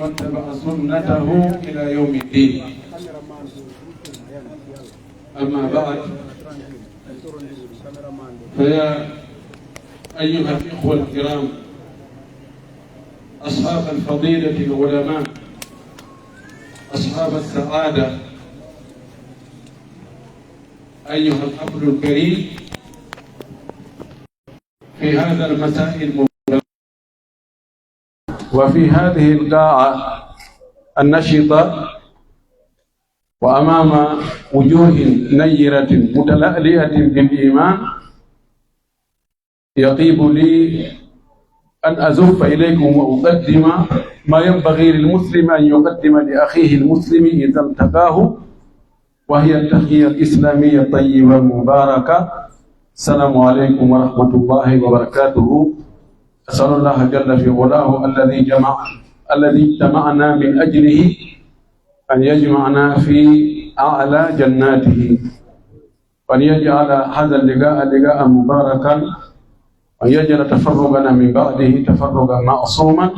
واتبع سنته إلى يوم الدين. أما بعد، فيا أيها الإخوة الكرام أصحاب الفضيلة العلماء، أصحاب السعادة، أيها الحفل الكريم في هذا المساء المبارك وفي هذه القاعة النشطة وأمام وجوه نيرة متلألئة بالإيمان، يطيب لي أن أزف إليكم وأقدم ما ينبغي للمسلم أن يقدم لأخيه المسلم إذا التقاه، وهي التحية الإسلامية الطيبة المباركة. السلام عليكم ورحمة الله وبركاته. أسأل الله جل في علاه الذي اجتمعنا من أجله أن يجمعنا في أعلى جناته، وأن يجعل هذا اللقاء لقاء مباركا، وأن يجعل تفرغنا من بعده تفرغا معصوما،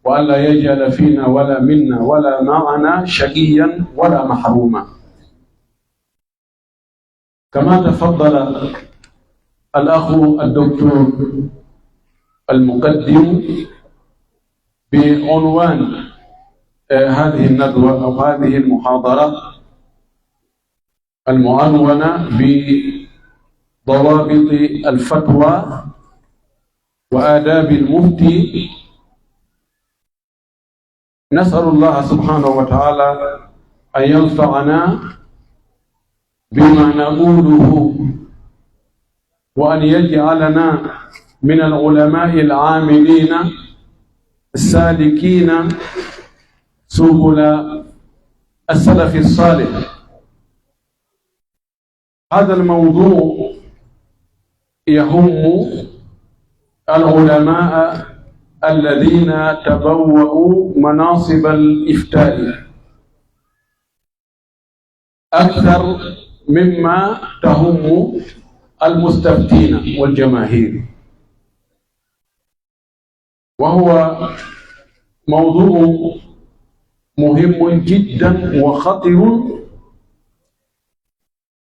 وأن لا يجعل فينا ولا منا ولا معنا شقيا ولا محروما. كما تفضل الأخ الدكتور المقدم بعنوان هذه الندوة أو هذه المحاضرة المعنونة بضوابط الفتوى وآداب المفتي، نسأل الله سبحانه وتعالى أن ينفعنا بما نقوله، وأن يجعلنا من العلماء العاملين السالكين سبل السلف الصالح. هذا الموضوع يهم العلماء الذين تبوأوا مناصب الإفتاء أكثر مما تهم المستفتين والجماهير، وهو موضوع مهم جدا وخطر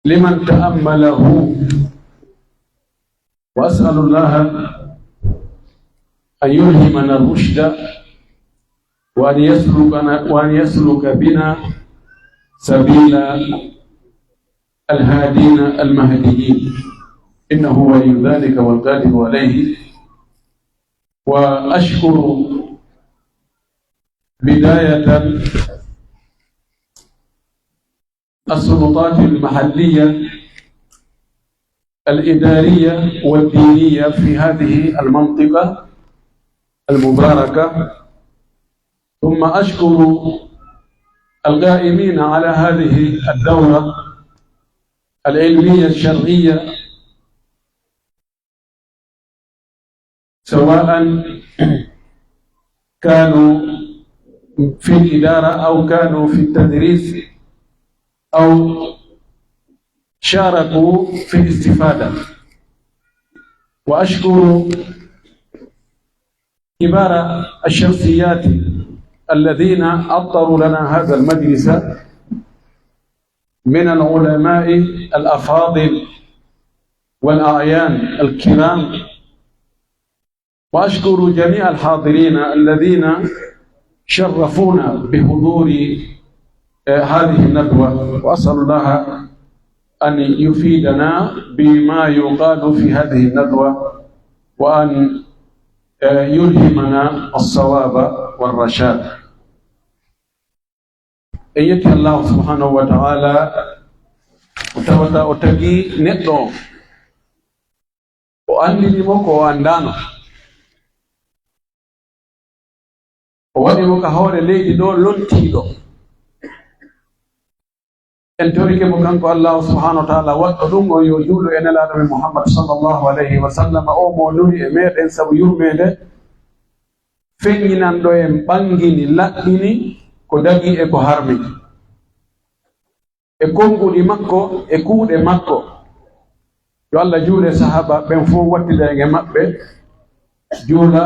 لمن تأمله، وأسأل الله أن يلهمنا الرشد وأن يسلك بنا سبيل الهادين المهديين، إنه ولي ذلك والقادر عليه. وأشكر بداية السلطات المحلية الإدارية والدينية في هذه المنطقة المباركة، ثم أشكر القائمين على هذه الدورة العلمية الشرعية، سواء كانوا في الإدارة أو كانوا في التدريس أو شاركوا في الاستفادة. وأشكر كبار الشخصيات الذين أطروا لنا هذا المجلس من العلماء الأفاضل والأعيان الكرام، وأشكر جميع الحاضرين الذين شرفونا بحضور هذه الندوة، وأسأل الله أن يفيدنا بما يقال في هذه الندوة، وأن يلهمنا الصواب والرشاد. أيتي الله سبحانه وتعالى وتوتا أتجي نتو وأني لموكو وأندانو وأني مكهور ليدي دو لونتيدو entori ke mo kanko Allah subhanahu wa ta'ala waddo dum o yo juulo en ala nabi Muhammad sallallahu alayhi wa sallam o mo nuri e meden sabu yurmede fenginan do en bangini laddini ko dagi e ko harmi e kongudi makko e kuude makko. Yo Allah juule sahaba ben fo wattida e mabbe juula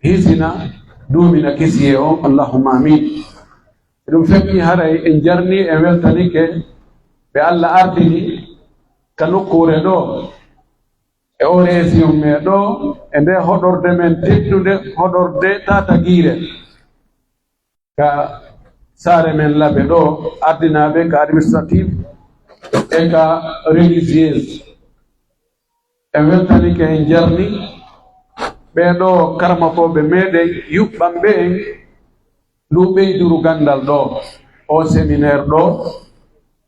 hisina duumina kisiye o allahumma amin. Ɗum feɓɓi haray en jarni en weltanike ɓe Allah ardini ka nokkure ɗo e o région meɗo e nde hoɗorde men teddude hoɗorde Tataguire ka saare men Labe ɗo ardinaɓe ka administrative e ka religieuse. En weltanike en jarni ɓeɗo karmakoɓe meɗen yuɓɓamɓe en ndu ɓeyduru gandal ɗo o séminaire ɗo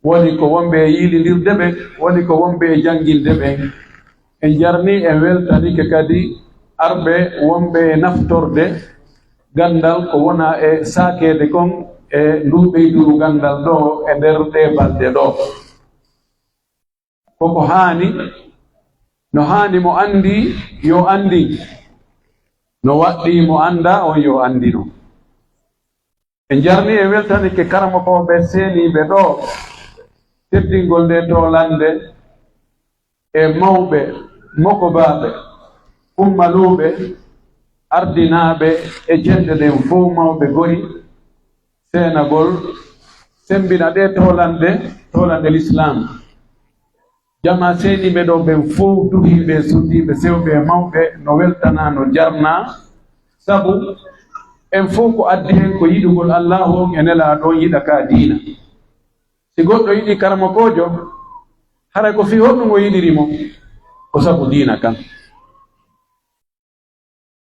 woni ko wonɓe e yiilidirde ɓen woni ko wonɓe e jangilde ɓen. En jarni en weltanike kadi arɓe wonɓe e naftorde gandal ko wona e sakede kon e ndu ɓeyduru gandal ɗo e nder ɗe balɗe ɗo. Koko haani no haani mo andi yo andi, no waɗɗi mo anda on yo andino. En jarni en weltanike karmakoɓe seeniɓe ɗo teddingol nde tolande e mawɓe mokobaɓe ummaluɓe ardinaɓe e jende ɗen fof mawɓe gori seenagol sembina ɗe tolande l'islam. Jama seeniɓe ɗo ɓen fof duhiɓe suddiɓe sewɓe mawɓe no weltana no jarna, sabu en fof ko addi hen ko yiɗugol Allahu on e nelaɗo on yiɗa ka diina. Si goɗɗo yiɗi karmakojo haray ko fi honɗum o yiɗirimo ko sabu diina kan.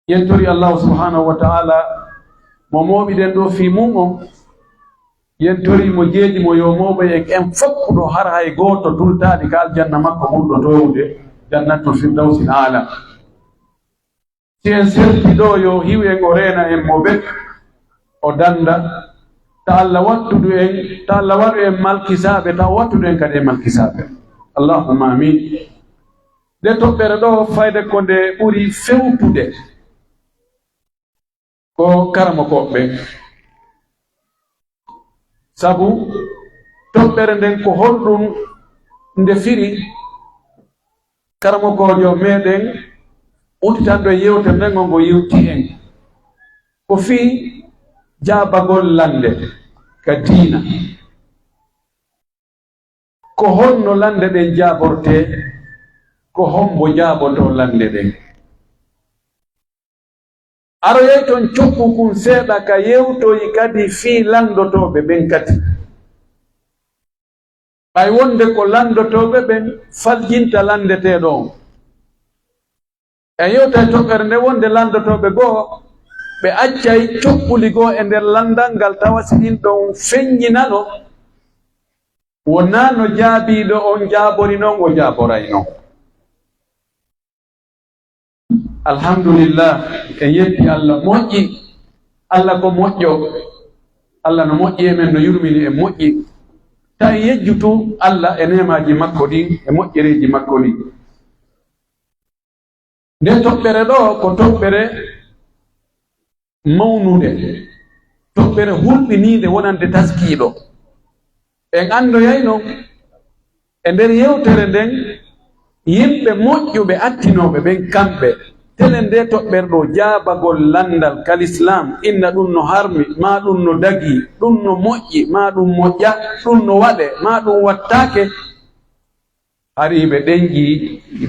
Yentori Allahu subhanahu wa ta'ala mo moɓiɗen ɗo fi mum on, yentori mo jeeji mo yo moɓe en foppuɗo har hay goto dultaɗi ka aljanna makko ɓurɗo towde jannatul firdausil ala. Si en serti ɗo yo hiw en o reena en mo ɓe o danda ta Allah wattudu en, ta Allah waɗu en malkisaɓe, ta wattudu en kadi e malkisaɓe. Allahumma amin. Nde toɓɓere ɗo fayde ko nde ɓuri fewtude ko karmakoɓe, sabu toɓɓere nden ko holɗum nde firi karmakojo meɗen utitanɗo e yewtere nden ngo yewti en ko fii jaabagol lande ka diina. Ko honno lande ɗen jaaborte, ko hombo jaaboto lande ɗen. Aroyey toon cokku kun seeɗa ka yewtoyi kadi fii landotoɓe ɓen kadi. Ɓay wonde ko landotoɓe ɓen faljinta landeteɗo on. E yewta toɓɓere nde wonde landotoɓe goo ɓe accay cokkuli goo e nder landal ngal tawa si ɗin ɗon feññinano wona no jaabiɗo on jaabori noon o jaaboray noon. Alhamdulillah, en yetti Allah moƴƴi. Allah ko moƴƴo, Allah no moƴƴi e men no yurmini e moƴƴi. Ta en yejjutu Allah e nemaji makko ɗin e moƴƴereji makko ɗin. Nde toɓɓere ɗo ko toɓɓere mawnude, toɓɓere hulɓinide wonande taskiɗo. En andoyayno e nder yewtere nden yimɓe moƴƴuɓe attinoɓe ɓen kamɓe tele nde toɓɓere ɗo jaabagol landal kalislam inna ɗum no harmi ma ɗum no dagi, ɗum no moƴƴi ma ɗum moƴƴa, ɗum no waɗe ma ɗum wattake. Hariɓe ɗenƴi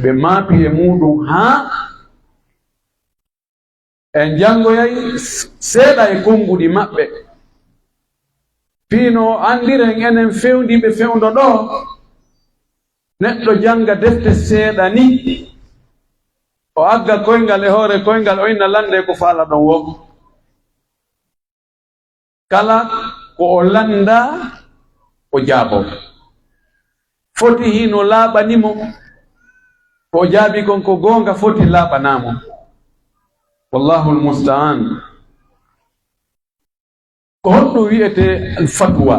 ɓe maapi e muɗum haa en jangoyay seeɗa e konnguɗi maɓɓe. Fiino andiren enen fewndiɓe fewndo ɗo, neɗɗo janga defte seeɗa ni o agga koyngal e hoore koyngal o inna lande ko faala ɗon wo. Kala ko o landa o jaabo, foti hino laaɓanimo ko o jaabi kon ko goonga foti laaɓanamo. Wallahu almusta'an. Ko honɗum wi'ete alfatwa.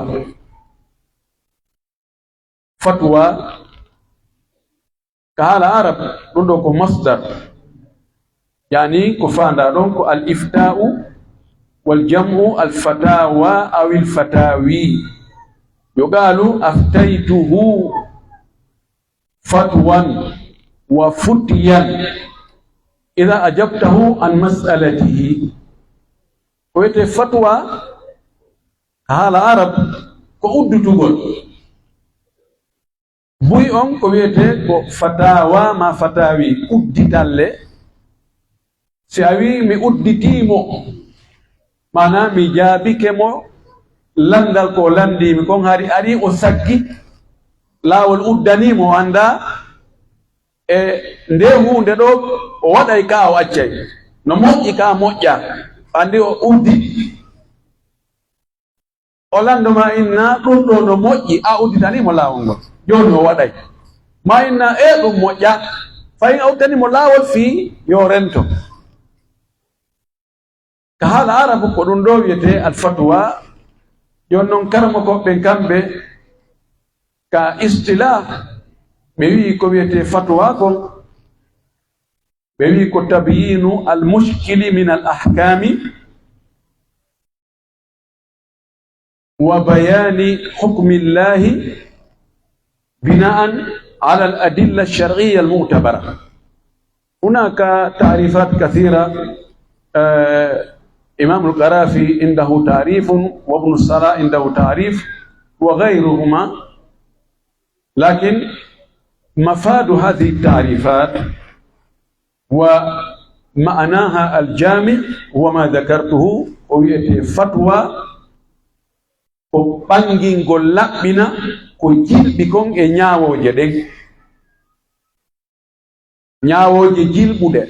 Fatwa ka haala arab ɗum ɗo ko masdar, yani ko fanda ɗon ko al ifta'u wal jam'u al fatawa aw al fatawi. Yuqalu aftaytuhu fatwan wa futiyan idha ajabtahu an mas'alatihi. ko wiyete fatwa haala arab ko uddutugol. Buy on ko wiyete ko fatawa ma fatawi, udditalle. Si a wi mi udditimo mana mi jaabike mo landal ko landimi kon hari ari o saggi laawol uddanimo anda e nde hunde ɗo o waɗay ka o accay, no moƴƴi ka moƴƴa, andi o uddi o landoma inna ɗum ɗo no moƴƴi, a udditanimo laawol ngol joni o waɗay ma inna ɗum moƴƴa, fayin a uddanimo laawol fii yo rento. ka haala arabu ko ɗum ɗo wiyete alfatwa. jon noon karmakoɓe kamɓe ka istilah ɓe wi ko wiyete fatwa kon, ɓe wi ko tabyinu almushkili min al ahkami wa bayani hukmi llahi binaan ala al adilla alshar'iyya almu'tabara. hunaka ta'rifat kathira. إمام القرافي عنده تعريف، وابن الصلاح عنده تعريف، وغيرهما. لكن مفاد هذه التعريفات ومعناها الجامع هو ما ذكرته، وهي فتوى ko ɓangingol laɓɓina ko jilɓi kon e ñaawoje ɗen, ñaawoje jilɓuɗe.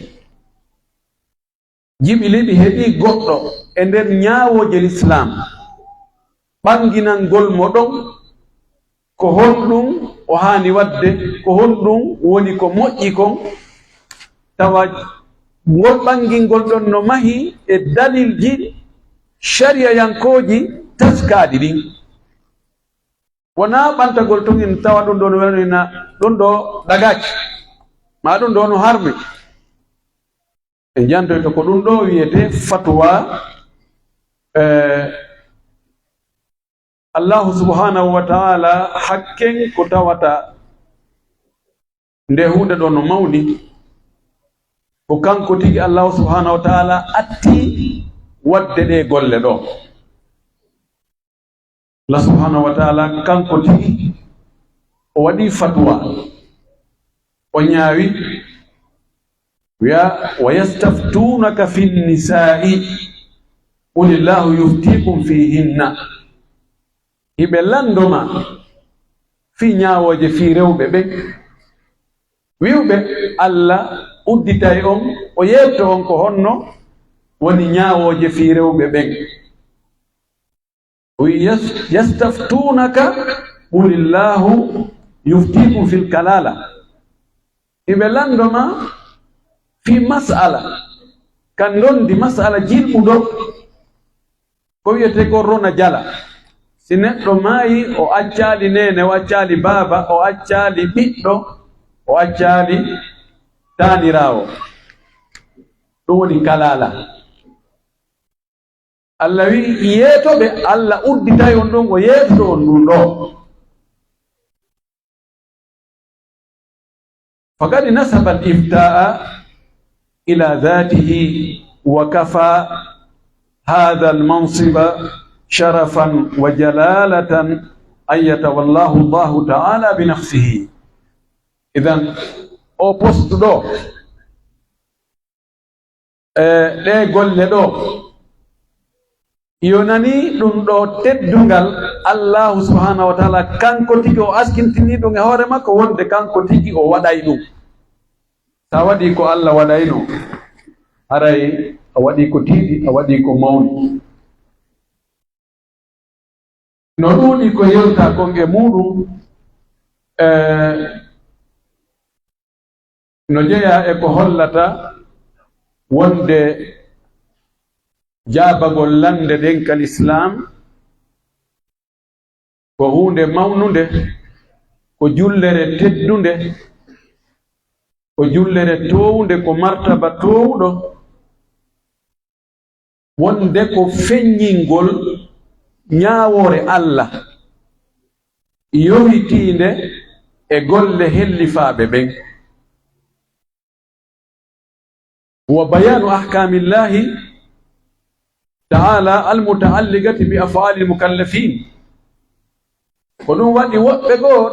jiɓiliɗi heɓi goɗɗo e nder ñaawoje l'islam, ɓanginangol mo ɗon ko honɗum o haani wadde, ko honɗum woni ko moƴƴi kon, tawa ngol ɓangingol ɗon no mahi e dalilji sharia yankooji taskaaɗi ɗin. wona ɓantagol ton en tawa ɗum ɗo no wenina ɗum ɗo ɗagaaki ma ɗum ɗo no harmi. en jantoyto ko ɗum ɗo wiyete fatwa. allahu subhanahu wa ta'ala hakken ko tawata nde hunde ɗo no mawni ko kanko tigi allahu subhanahu wa ta'ala atti wadde ɗe golle ɗo. allah subhanahu wa ta'ala kanko tigi o waɗi fatwa, o ñaawi wiya wa yastaftunaka fi nnisa'i qulillahu yuftikum fihinna. hiɓe landoma fi ñaawoje fi rewɓe ɓen, wiwɓe allah udditay on o yetto on ko honno woni ñaawoje fi rewɓe ɓen. yastaftunaka qulillahu yuftikum fil kalala. hiɓe landoma fi mas'ala kan londi mas'ala jilɓuɗo ko wiyete ko rona jala. si neɗɗo maayi o accali nene, o accali baaba, o accali ɓiɗɗo, o accali taanirawo, ɗum woni kalala. allah wi yeetoɓe allah udditay on ɗon o yeetoto on ɗum ɗo. faqad nasaba al ifta'a ila dhatihi wa kafa hadha al mansiba sharafan wa jalalatan an yatawallahu Allahu ta'ala bi nafsihi. idan o poste ɗo ɗe golle ɗo yonani ɗum ɗo teddungal allahu subhanahu wa ta'ala kanko tigi o askintini ɗum e hoore makko wonde kanko tigi o waɗay ɗum. sa waɗi ko allah waɗayno haray a waɗi ko tiiɗi, a waɗi ko mawni. no ɗuuɗi ko yewta kon e muɗum no jeeya e ko hollata wonde jaabagol lande ɗen kal islam ko hunde mawnude, ko jullere teddunde, ko jullere towunde, ko martaba towuɗo, wonde ko feññingol ñaawore allah yowitiinde e golle hellifaaɓe ɓen. wa bayanu ahkamillahi ta'ala almutaalligati bi af'ali almukallafin. ko ɗum waɗi woɓɓe goo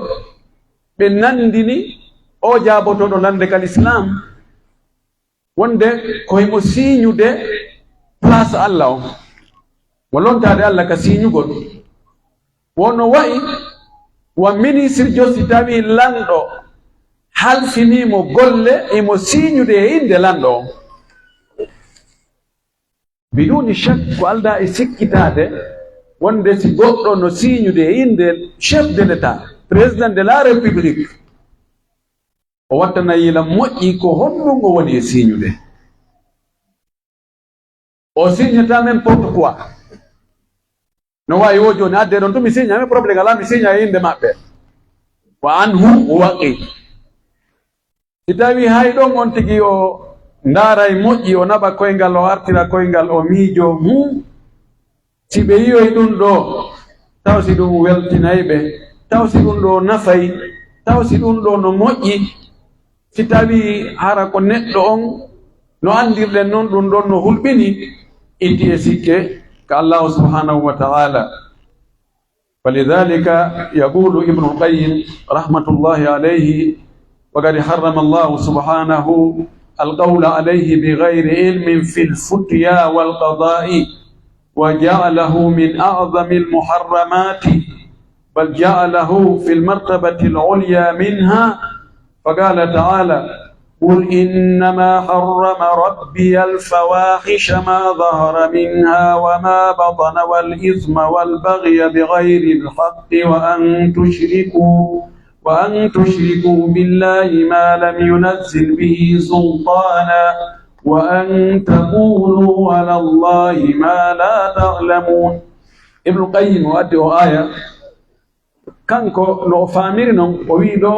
ɓe nandini o jaabotoɗo landekal islam wonde ko himo siiñude place Allah o mo lontade Allah ka siiñugol. wono wayi wa ministre jo si tawi lanɗo halfinimo golle imo siiñude e inde lanɗo o biduni shak ko alda e sikkitade wonde si goɗɗo no siiñude e inde chef de l'état président de la république o wattana yila moƴƴi ko honɗum o woni e siiñude. o signata men porte quoi no wawi wo joni adde ɗon to mi signa men probléme ala mi signa e inde maɓɓe wa anhum waqi. si tawi hay ɗon on tigi o ndaara e moƴƴi o naɓa koyngal o artira koyngal o miijo si ɓe yiyoy ɗum ɗo taw si ɗum weltinayɓe, taw si ɗum ɗo nafay, taw si ɗum ɗo no moƴƴi, si tawi hara ko neɗɗo on no andirɗen noon ɗum ɗon no hulɓini itti e sikke ka allahu subhanahu wa ta'ala. فلذلك يقول ابن القيم رحمة الله عليه وقد حرم الله سبحانه القول عليه بغير علم في الفتيا والقضاء وجعله من أعظم المحرمات بل جعله في المرتبة العليا منها فقال تعالى قل إنما حرم ربي الفواحش ما ظهر منها وما بطن والإثم والبغي بغير الحق وأن تشركوا بالله ما لم ينزل به سلطانا وأن تقولوا على الله ما لا تعلمون. ابن القيم وأدي آية kanko no famiri non o wi ɗo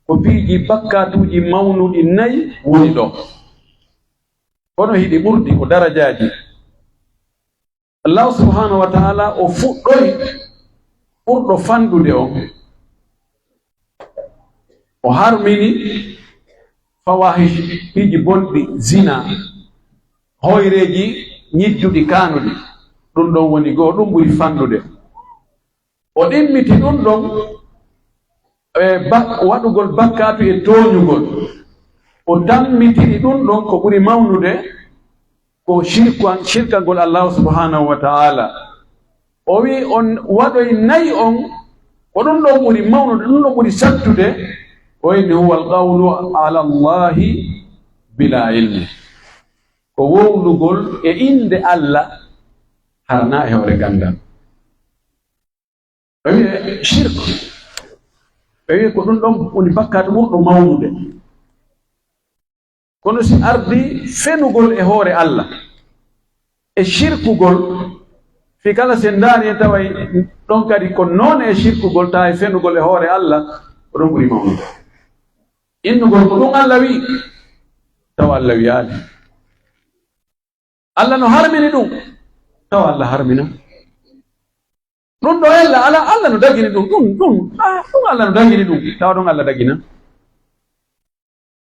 ko piiji bakkatuji mawnuɗi nayi woni ɗo kono hiɗi ɓurɗi ko darajaji. Allah subhanahu wa ta'ala o fuɗɗoy ɓurɗo fanɗude o o harmini fawahish piiji bonɗi zina hoyreji ñidduɗi kanuɗi ɗum ɗon woni goo ɗum ɓuri fanɗude. o ɗimmiti ɗum ɗon waɗugol bakkatu e tooñugol o dammitiri ɗum ɗon ko ɓuri mawnude ko shirkangol allahu subhanahu wa ta'ala. o wi on waɗoy nayi on ko ɗum ɗon ɓuri mawnude ɗum ɗon ɓuri sattude o wini huwa alqawlu ala allahi bila ilmi ko wowlugol e inde Allah harna e hoore gandal. ɓe wiye shirk ɓe wiye ko ɗum ɗon woni bakkatu ɓurɗo mawnude kono si ardi fenugol e hoore Allah e shirkugol fi kala sen ndaari e taway ɗon kadi ko noon e shirkugol ta e fenugol e hoore Allah ko ɗon ɓuri mawnude. innugol ko ɗum Allah wi tawa Allah wiyaali, Allah no harmini ɗum tawa Allah harmina ɗum ɗo ella ala Allah no dagini ɗum ɗum Allah no dagini ɗum tawa ɗon Allah dagina.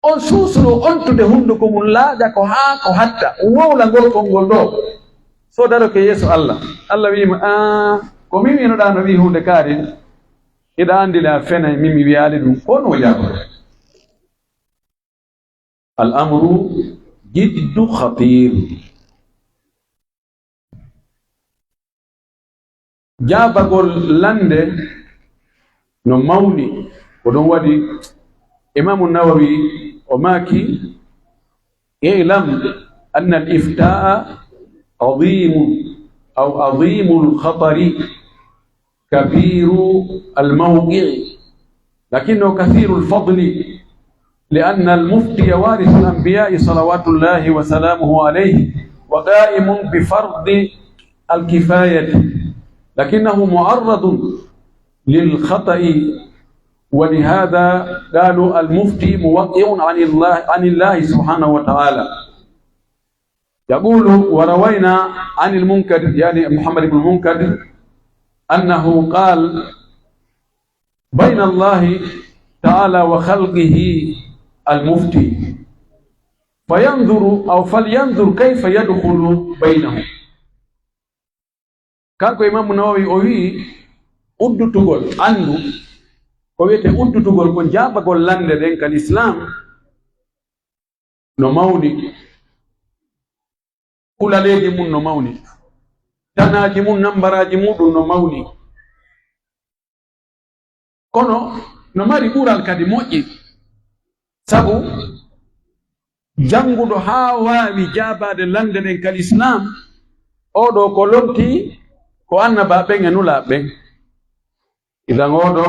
on suusuno ontude hunduko mum laaƴa ko haa ko hatta wowla ngol konngol ɗo so daroke yeeso Allah. Allah wiima ko min winoɗa no wi hunde kaari iɗa anndile a fenay min mi wiyaali ɗum ko no jagoto. al amru jiddu khatir. jaabagol lande no mawni ko ɗum waɗi imamu nawawi o maaki i'lam anna al iftaa azimu aw azimu al khatari kabiru al mawqi'i lakinnahu kathiru al fadli لأن المفتي وارث الأنبياء صلوات الله وسلامه عليه وقائم بفرض الكفاية لكنه معرض للخطأ ولهذا قالوا المفتي موقع عن الله سبحانه وتعالى. يقول وروينا عن المنكدر يعني محمد بن المنكدر أنه قال بين الله تعالى وخلقه المفتي فينظر أو فلينظر كيف يدخل بينهم. kanko Imamu Nawawi o wi uddutugol andu ko wiyete uddutugol ko jabagol lande den kal islam no mawni kulaleji mun no mawni tanaji mun nambaraji mudum no mawni kono no mari ɓural kadi moƴƴi sabu janguɗo ha wawi jabade lande den kal islam oɗo ko lonti ko annabaɓen e nulaɓen idan oɗo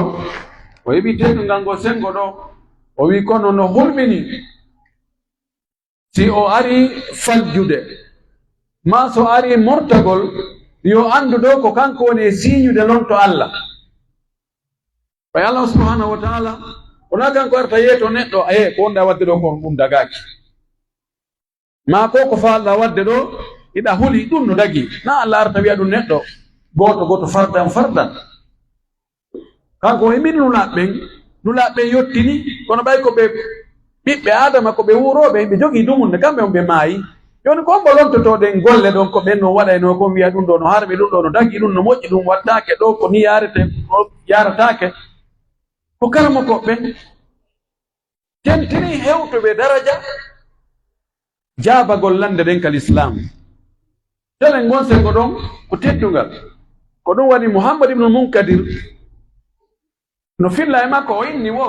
o heɓi teddungal ngo sengo ɗo o wi kono no hulɓini si o ari faljude ma so ari mortagol yo andu ɗo ko kanko woni e siñude lonto Allah ɓay Allah subhanahu wa taala wona kanko arta yeeto neɗɗo aye ko wonɗa wadde ɗo ko ɗum dagaki ma ko faalɗa wadde ɗo iɗa huli ɗum no dagi na Allah arta wiya ɗum neɗɗo goto fardan kanko heɓin nulaɓɓen yottini kono ɓay ko ɓe ɓiɓɓe adama ko ɓe wuroɓe ɓe jogii dumunde kamɓe on ɓe maayi joni ko mbo lontotoɗen golle ɗon ko ɓen no waɗayno kon wiya ɗum ɗo no harmi ɗum ɗo no dagi ɗum no moƴƴi ɗum wattake ɗo ko ni yaratake ko karamo koɓɓe tentini hewtuɓe daraja jabagol lande ɗen kal islam telen gonsen ko ɗon ko teddungal ko ɗum waɗi Muhammad ibnu Munkadir no filla e makko o inni wo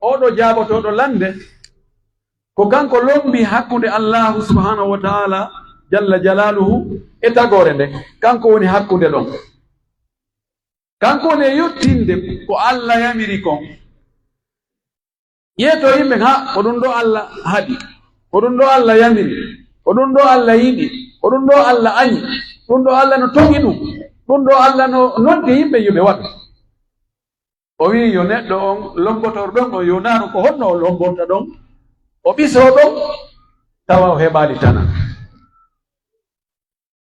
oɗo jabotoɗo lande ko kanko lombi hakkude Allahu subhanahu wa taala jalla jalaluhu e tagore nde kanko woni hakkude ɗon kanko woni e yottinde ko Allah yamiri kon yeeto yimɓe ha ko ɗum ɗo Allah haɗi ko ɗum ɗo Allah yamiri ko ɗum ɗo Allah yiɗi ko ɗum ɗo Allah añi ɗum ɗo Allah no togi ɗum ɗo Allah no noddi yimɓe yoɓe waɗu o wi yo neɗɗo on lombotor ɗon o yonaru ko honno o lomborta ɗon o ɓiso ɗon tawa o heɓali tana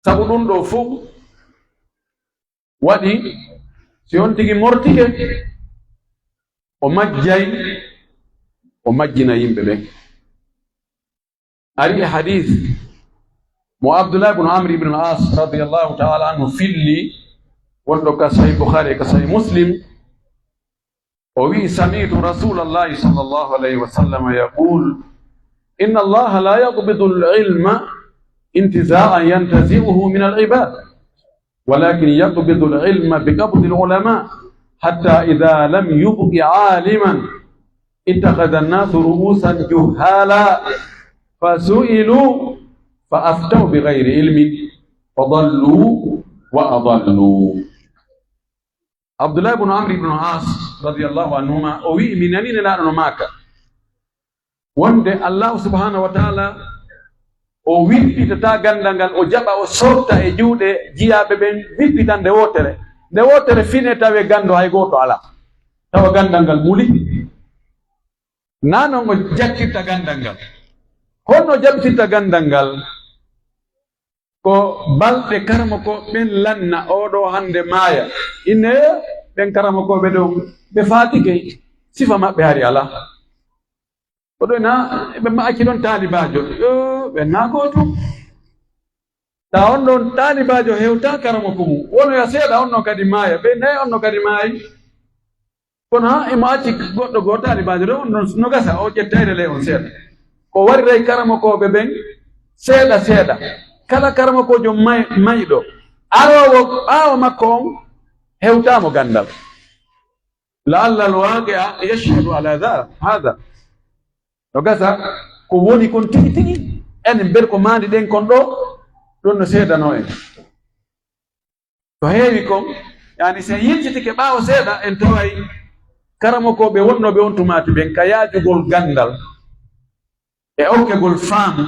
sabu ɗum ɗo fof waɗi si on tigi mortike o majjina yimɓe ɓen ari hadith mo Abdullah ibn Amr ibn al-As radiyallahu ta'ala anhu filli wonɗo ka sahih Bukhari ka sahih Muslim o wi sami'tu rasulallahi sallallahu alayhi wa sallam yaqul inna allaha la yaqbidu al-ilma intiza'an yantazi'uhu min al-ibad walakin yaqbidu al-ilma biqabdi al-ulama hatta idha lam yubqi 'aliman ittakhadha an-nasu ru'usan juhala fasu'ilu fa'aftahu bighayri ilmin fadallu wa adallu. Abdullah ibn Amr ibn al-As radiyallahu anhuma o wi minanine laɗano maka wonde Allah subhanahu wa ta'ala o wippitata gandal ngal o jaɓa o sorta e juuɗe jiyaɓe ɓen wippitan nde wotere fine tawe gando hay goto ala tawa gandal ngal muli nanon o jakkirta gandal ngal honno jaɓitirta gandal ngal ko balɗe karama ko ɓen lanna oɗo hande maaya inne ɓen karama ko ɓe ɗo ɓe fatike sifa maɓɓe hari ala oɗo na ɓe maaki ɗon talibajo ɓe nagoto ta on ɗon talibajo hewta karama ko mum wono ya seeɗa on ɗon kadi maaya ɓe nayi on ɗon kadi maayi kono ha emo acci goɗɗo goo talibajo ɗo on ɗon no gasa o ƴettayre le on seeɗa ko wariray karama koɓe ɓen seeɗa kala karama kojo mayɗo arowo ɓaawo makko on hewtamo gandal la'alla al-waqi'a yashhadu ala hada no gasa ko woni kon tigi enen ber ko mandi ɗen kon ɗo ɗon no seedano en to heewi kon yani sen yejjitike ɓaawo seeɗa en taway karama koɓe wonnoɓe on tumati ɓen ka yaajugol gandal e okkegol faamu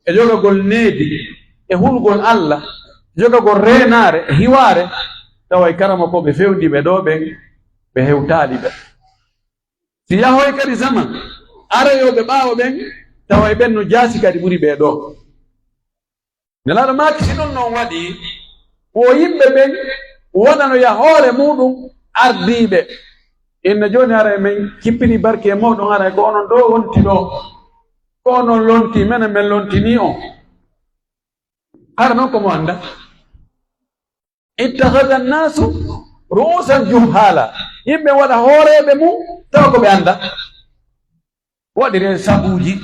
e jogagol needi e hulgol Allah jogagol reenaare e hiwaare taway karama ko ɓe fewdiɓe ɗo ɓen ɓe hewtaali ɓe si yahoy kadi zaman arayoɓe ɓaawo ɓen taway ɓen no jaasi kadi ɓuri ɓe ɗo nelaɗo maaki si ɗum noon waɗi wo yimɓe ɓen waɗano ya hoore muɗum ardiiɓe inne jooni ara men kippini barke e mawɗon ara ko onon ɗo wonti ɗo ko onon lonti menen men lontini on hara noon komo annda ittakhadha an-nasu ru'usan juhala, yimɓe waɗa hooreɓe mum tawa ko ɓe anda. Waɗire sabuji,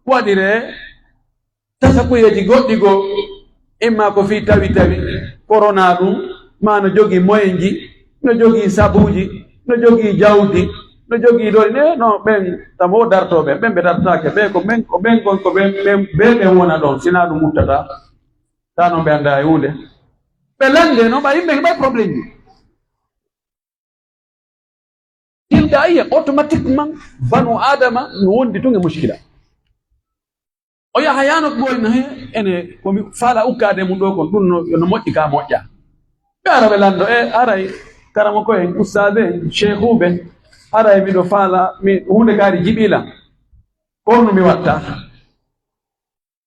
waɗire tasakuyeji goɗɗi go, imma ko fi tawi corona ɗum, ma no jogii moyen ji, no jogii sabuji, no jogii jawdi, no jogii ɗo no ɓen tamo dartoɓe, ɓen ɓe dartake ɓe ko ɓen gon ko ɓen wona ɗon, sina ɗum muttata ta no ɓe anda e hunde ɓe lande no ɓa yimɓe ɓay probléme ji tilda automatiquement banu adama no wondi tun e muskila. O yaha yanok goyno he ene komi faala ukkade mum ɗo kon ɗum no moƴƴi ka moƴƴa. Ɓe ara ɓe lando aray karama ko en ustade en cheikhuɓe aray miɗo faala mi hunde kaari jiɓilam kon no mi watta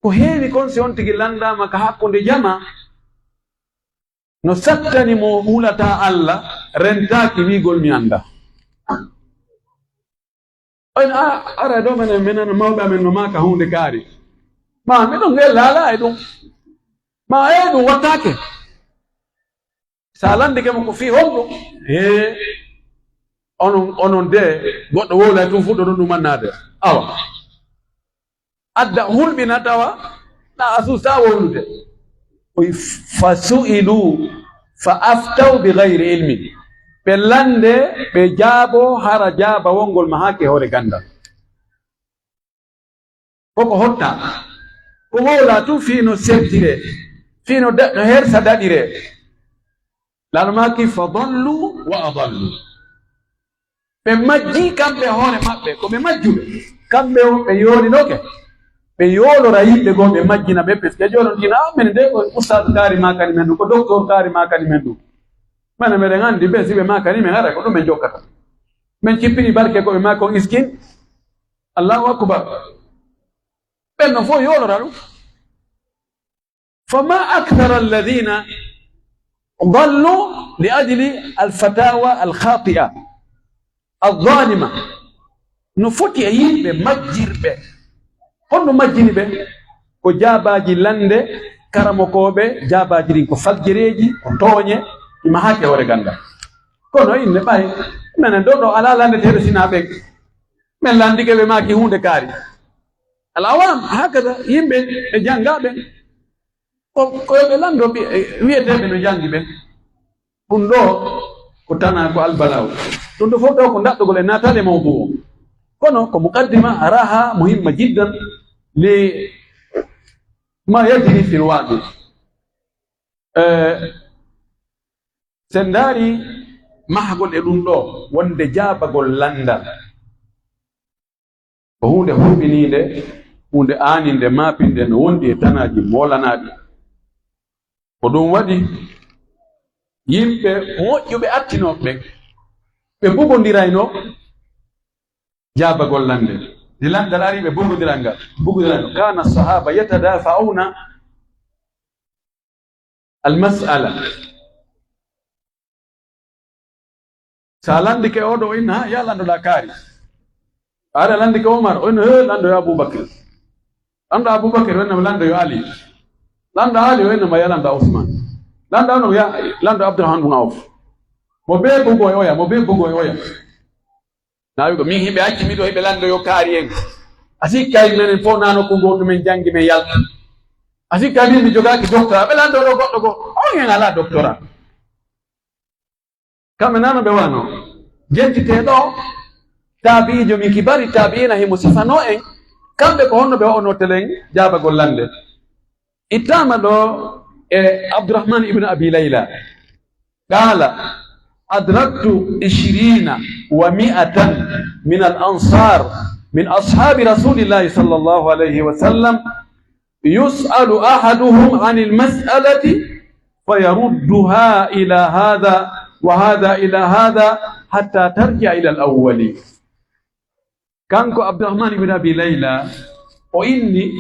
ko heewi kon si on tigi landama ka hakkunde jama no sattani mo hulata Allah rentaki wigol mi anda. On ara ɗo menen mawɓe amen no maka hunde kaari ma miɗon ngel laala e ɗum ma ɗum wattake sa landike mo ko fi honɗum onon de goɗɗo wowla tum fuɗɗo ɗon ɗumannade awa adda hulɓina tawa na asusta wowlude fa su'ilu fa aftaw bi gayri ilmin ɓe lande ɓe jaabo hara jaaba wongol ma hakke hoore gandal koko hotta ko wowla tum fino sertire fino hersa daɗire lanmaki fa dallu wa adallu ɓe majji kamɓe hoore maɓɓe ko ɓe majjuɓe kamɓe ɓe yoolinoke ɓe yoolora yimɓe goo ɓe majjina ɓe peske jolontina mene de ko ustad kaari makani men ɗum ko docteur kaari makani men ɗum mana meɗen anndi ɓe si ɓe makani men ara ko ɗum ɓe jokkata min cippini barke ko ɓe maki on iskin allahu akbar ɓen no fof yoolora ɗum fama akthara alladina ضلوا لأجل الفتاوى الخاطئة الظالمة نفوتي يمبي مجير بي هنو مجيني بي كو جاباجي لندي كراموكوبي جاباجي رين كو فجريجي كو توني ما هاكي وري غاندا كونو إني باي من دو على لندي تيرو سينا بيك من لندي كي ماكي هوندي كاري العوام هكذا يمبي جانغا بي ko ɓe lando wiyeteɓe no jangi ɓen ɗum ɗo ko tana ko albalaw ɗum ɗo fof ɗo ko daɗɗugol e natale mawdu o kono ko muqaddima araha muhimma jiddan li ma yajri fi lwaqi sen daari mahgol e ɗum ɗo wonde jaabagol landal ko hunde huɓininde hunde aaninde mapinde no wondi e tanaji molanaɗi ko ɗum waɗi yimɓe moƴƴuɓe attinoɓe ɓe bugodirayno jaabagol lande nde landal ari ɓe bugodirayno kana sahaba yatadafa'una almas'ala sa landike oɗo inna ha ya landoɗa kaari ara landike Omar o inno he landoyo Aboubacry lando Aboubacry wennama landoyo Ali lando Ali wennama ya lando Ousmane lando ano ya lando Abdourahmane bun Awf mo be bugo e oya nawi ko min himɓe acci miɗo heɓe landoyo kaari en asikka menen fof nano ko goto men jangi men yalta asikka min mi jogaki doctorat ɓe landoɗo goɗɗo go on hen ala doctorat kamɓe nano ɓe wano jentiteɗo taabiijo min kibari taabiina himo sifano en kamɓe ko honno ɓe wa'onotelen jaabagol lande ittama ɗo e Abdourahmane ibn Abi Layla qala adraktu 20 wa 100 min al ansar min ashabi rasulillahi sallallahu alayhi wa sallam yus'alu ahaduhum an al mas'alati fayarudduha ila hadha wa hadha ila hadha hatta tarji'a ila al awwali. Kanko Abdourahmane ibn Abi Layla o inni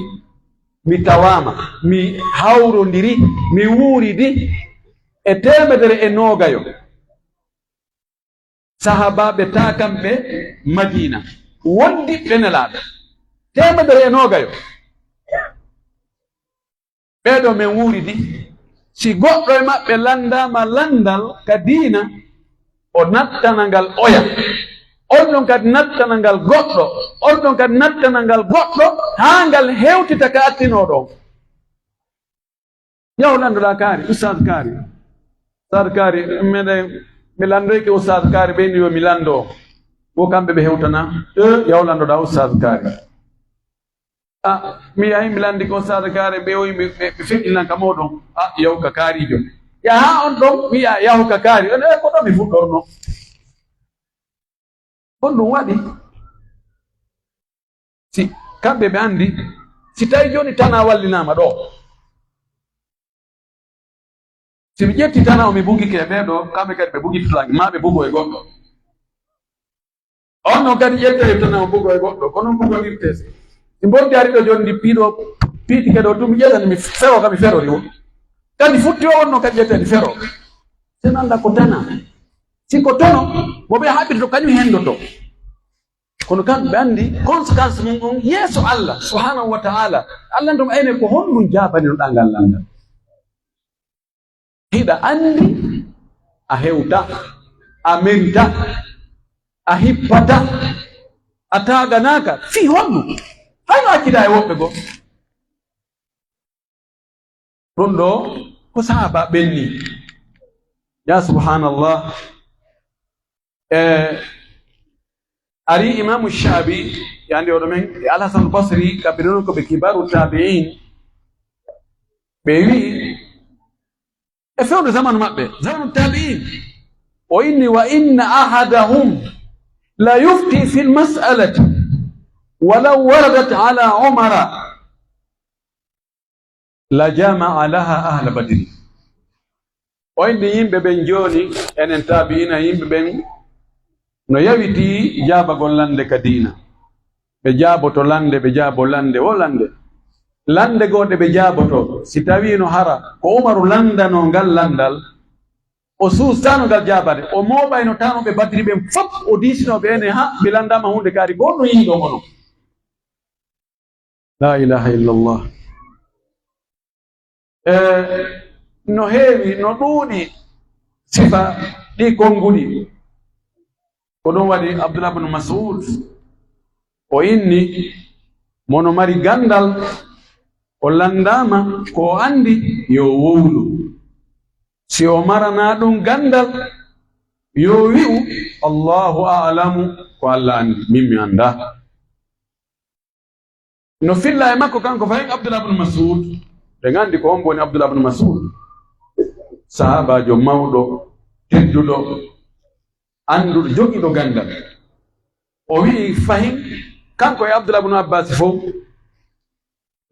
mi tawama mi hawrondiri mi wuuridi e 120 sahabaɓe ta kamɓe Madina wondi ɓe nelaɗo 120 ɓeɗo men wuuridi si goɗɗo e maɓɓe landama landal ka diina o nattana ngal oya, on ɗon kadi nattana ngal goɗɗo, on ɗon kadi nattana ngal goɗɗo haa ngal hewtita ka attinoɗo. Yaw landoɗa kaari ustad kaari, ustad kaari meɗen mi landoyke ustad kaari ɓeyni yo mi lando wo kamɓe ɓe hewtana yaw landoɗa ustad kaari. Mi yahi mi landi ko ustad kaari ɓe oyi ɓe feƴƴinan ka moɗon yaw ka kaarijo yaha on ɗon wiya yahu ka kaari ko ɗo mi fuɗɗorno on ɗum waɗi si kamɓe ɓe andi si tawi joni tana wallinama ɗo si mi ƴetti tana o mi bugike ɓeɗo kamɓe kadi ɓe bugi tulange ma ɓe bugo e goɗɗo on non kadi ƴette tana o bugo e goɗɗo ko noon bugonirte si mbondi ari ɗo joni ndi piitike ɗo tumi ƴettani mi fero ka mi ferori o kadi futti o wonno kadi ƴettani fero sen anda ko tana si ko tono mo ɓe haɓirto kañum hendoto kono kamɓe ɓe andi conséquence mum on yeeso Allah subhanahu wa ta'ala. Allah ndum ayne ko honɗum jabaninoɗa ngal landal hiɗa andi a hewta a merita a hippata a taganaka fi honɗum hayno accida e woɓɓe goo ɗum ɗo ko sahaba ɓenni ya subhanallah. Ari imamu Shabi yandi oɗo men Al-Hasan al-Basri kamɓe ɗon ko ɓe kibaru tabi'in ɓe wi e fewde zamanu maɓɓe zamanu tabi'in o inni wa inna ahadahum la yufti fi lmas'alati walaw waradat ala umara la jama'a laha ahla badri. O inni yimɓe ɓen joni enen tabi'ina yimɓe ɓen no yawiti jaabagol lande ka diina ɓe jaaboto lande ɓe jaabo lande o lande goɗe ɓe jaaboto si tawi no hara ko umaru landano ngal landal o suustano ngal jaabade o mooɓayno tanoɓe badri ɓen fof o disinoɓe ene mi landama hunde kaari gonno yiiɗo hono la ilaha illallah. No heewi no ɗuuɗi sifa ɗi konguɗi ko ɗum waɗi Abdullah ibn Mas'ud o inni mono mari gandal o landama ko andi yo wowlu si o marana ɗum gandal yo wi'u Allahu a'lamu ko Allah andi min mi anda. No filla e makko kanko fayin Abdullah ibn Mas'ud ɓe gandi ko on boni Abdullah ibn Mas'ud sahabajo mawɗo tedduɗo anduɗo jogiɗo gandal o wi fahin kanko e Abdullah ibn Abbas fof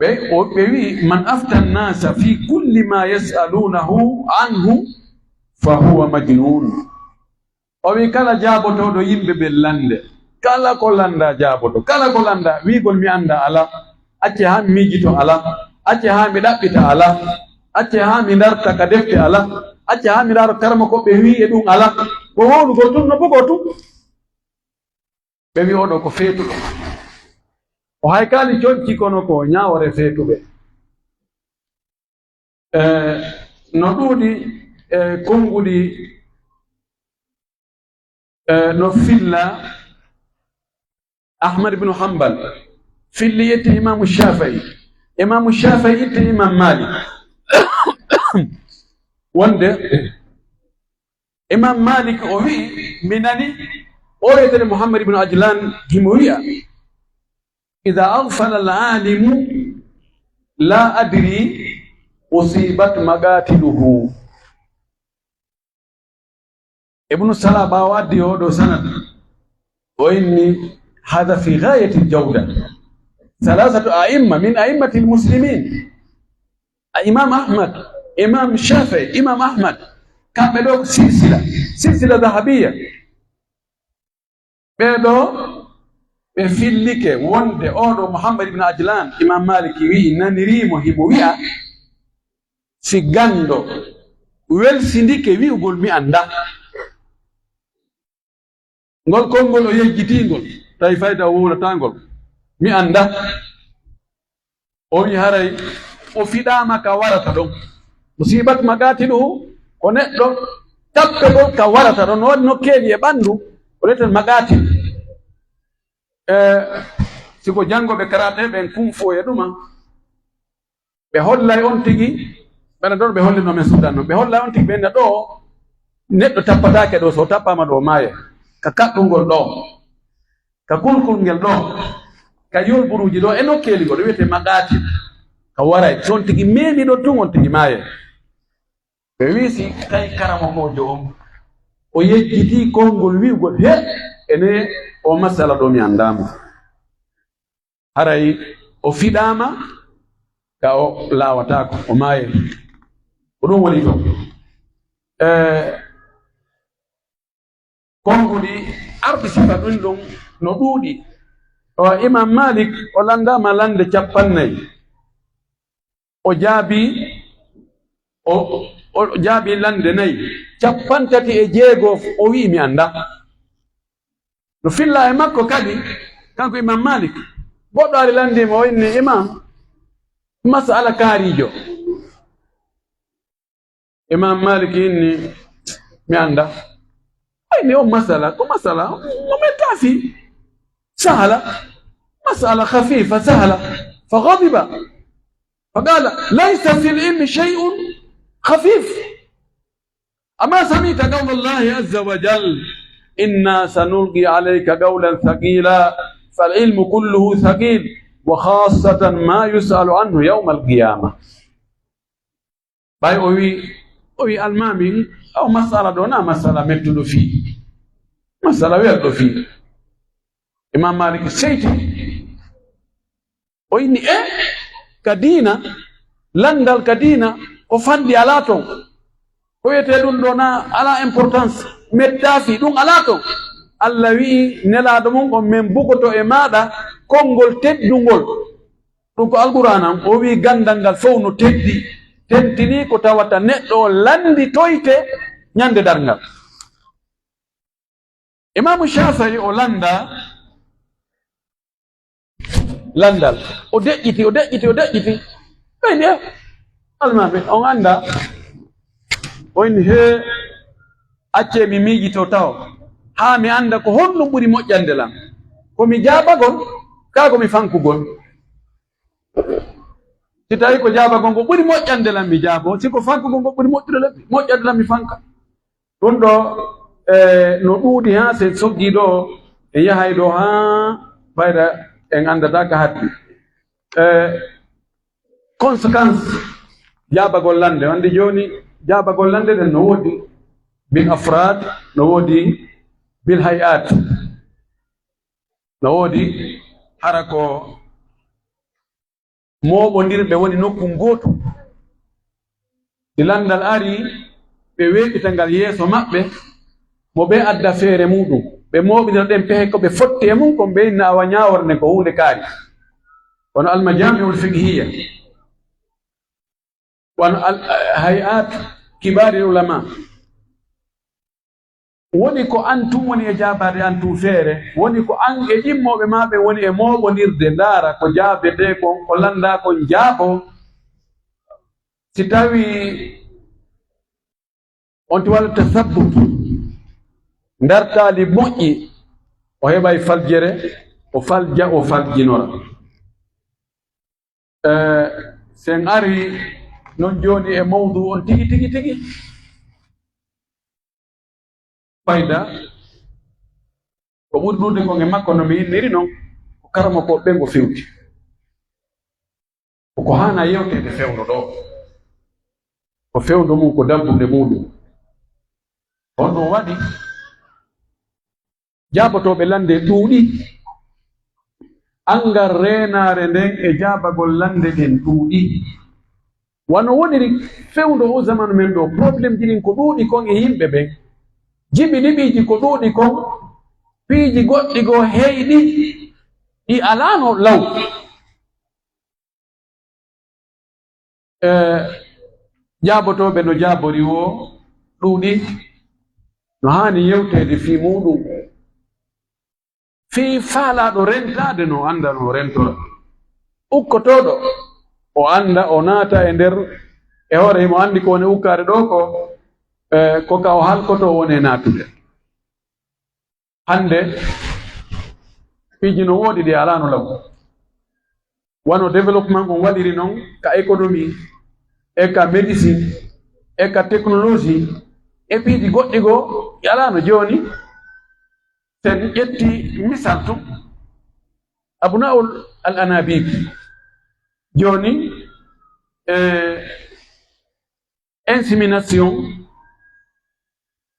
ɓe wi man afta nnasa fi kulli ma yas'alunahu anhu fa huwa majnun. O wi kala jaabotoɗo yimɓe ɓe lande kala ko landa jaaboto kala ko landa wigol mi anda ala acce ha mi miijito ala acce ha mi ɗaɓɓita ala acce ha mi darta ka defte ala acce ha mi laaro karma ko ɓe wi e ɗum ala ko wowlugol tun no bogo tun ɓe wi oɗo ko feetuɗo o haykali coñci kono ko ñawore feetuɓe. No ɗuuɗi konguɗi no filla Ahmad ibn Hanbal filli yetti imamu Shafi'i itti imam Malik wonde imam Malik o wi mi nani o wiyetede Muhammad ibn Ajlan himo wiya ida aghfala al-alimu la adri usibat magatiluhu. Ibnu Salah ɓawo addi oɗo sanad o inni hada fi ghayati al-jawda thalathatu a'imma min a'immati al-muslimin imam Ahmad imam Shafi'i imam Ahmad kamɓe ɗo silsila dhahabiyya ɓeɗo ɓe fillike wonde oɗo Muhammad ibn Ajlan imam Malik wi nanirimo himo wi'a si gando welsindike wi'ugol mi anda ngol konngol o yejjitingol tawi fayda o wowlatangol mi anda o wi haray o fiɗama ka warata ɗon musibat magati ɗu ko neɗɗo tappegol ka warata ɗon waɗi nokkeeji e ɓanndu ko reten magati siko janngoɓe karate ɓen kumfo e ɗuma ɓe hollay on tigi ɓena ɗon ɓe hollino men sudan noon ɓe hollay on tigi ɓenna ɗo neɗɗo tappatake ɗo so tappama ɗo maaye ka kaɗɗungol ɗo ka kulkul ngel ɗo ka yolburuji ɗo e nokkeeli go ɗo wiyete magati ka waray so on tigi memi ɗo tun on tigi maaye ɓe wiisi tawi karama mojo on o yejjiti konngol wi'ugol he ene o masala ɗo mi anndamo haray o fiɗama ka o laawatako o maaye ko ɗum woni to konnguli arɗi sifa ɗum ɗum no ɗuuɗi o imam malik o landama lande 40 o jaabi lande 4 56 o wi mi anda no filla e makko kadi kanko imam malik goɗɗo ari landima o inni imam masala kaarijo imam malik inni mi anda ayni o masala ko masala o mettafi سهلة مسألة خفيفة سهلة فغضب فقال ليس في العلم شيء خفيف أما سمعت قول الله عز وجل إنا سنلقي عليك قولا ثقيلا فالعلم كله ثقيل وخاصة ما يسأل عنه يوم القيامة باي أوي المامي أو مسألة دونا مسألة متلو فيه مسألة ويرد فيه imam malik seyti o inni kadina landal kadina ko fandi ala ton ko wiyete ɗum ɗo na ala importance mettafi ɗum ala ton allah wi'i nelaɗo mum on min bugoto e maɗa konngol teddungol ɗum ko alqur'an o wi gandal ngal fof no teddi tentini ko tawata neɗɗo o landi toyte ñande darngal imamu Shafi'i o landal o deƴƴiti ɓeyni almaɓe on anda o inni he acce mi miijito taw haa mi anda ko honɗum ɓuri moƴƴande lam komi jaabagol kaa komi fankugol si tawi ko jaabagol ko ɓuri moƴƴande lam mi jaabo siko fankugol ko ɓuri moƴƴande lam mi fanka ɗum ɗo no ɗuuɗi haa se soggi ɗo e yahay ɗo haa ɓayda en andata ka haddi conséquence jaabagol lande wande joni jaabagol lande ɗen no woodi bil afrad no woodi bil hayat no woodi hara ko mooɓondirɓe woni nokku gootu ɗi landal ari ɓe weeɓita ngal yeeso maɓɓe mo ɓe adda feere muɗum ɓe mooɓidira ɗen pehe ko ɓe fotti e mum ko mbeyna awa ñaaworne ko huunde kaari wono almajamiul fiqhiya wono hayat kibari ulama woni ko an tum woni e jaabade an tum feere woni ko an e ɗimmoɓe maɓe woni e mooɓondirde ndaara ko jaabete kon ko landa kon jaabo si tawi on ti walla tasabbut ndartaali moƴƴi o heɓay faljere o falja o faljinora sen ari non joni e mawdu on tigi fayda ko ɓuri ɗude kon e makko no mi inniri noon ko karama ko ɓengo fewti koko hana yewtede fewdo ɗo ko fewdo mum ko dambude muɗum on ɗum waɗi jaabotoɓe lande ɗuuɗi angal renare nden e jaabagol lande ɗen ɗuuɗi wano woniri fewdo o zamanu men ɗo probléme ji ɗin ko ɗuuɗi kon e yimɓe ɓen jiɓi ɗiɓiji ko ɗuuɗi kon piiji goɗɗi goo heyɗi ɗi alano law jaabotoɓe no jaabori o ɗuuɗi no hani yewtede fi muɗum fi faalaɗo rentade no anda no rentora ukkotoɗo o anda o naata e nder e hoore mo andi ko woni ukkare ɗo ko ka o halkoto woni natude. Hande piiji no woodi ɗi alano law, wano développement on waɗiri noon ka économie e ka médecine e ka technologie e piiji goɗɗi goo alano. joni sen ƴetti misal to abnaul al anabib, joni insémination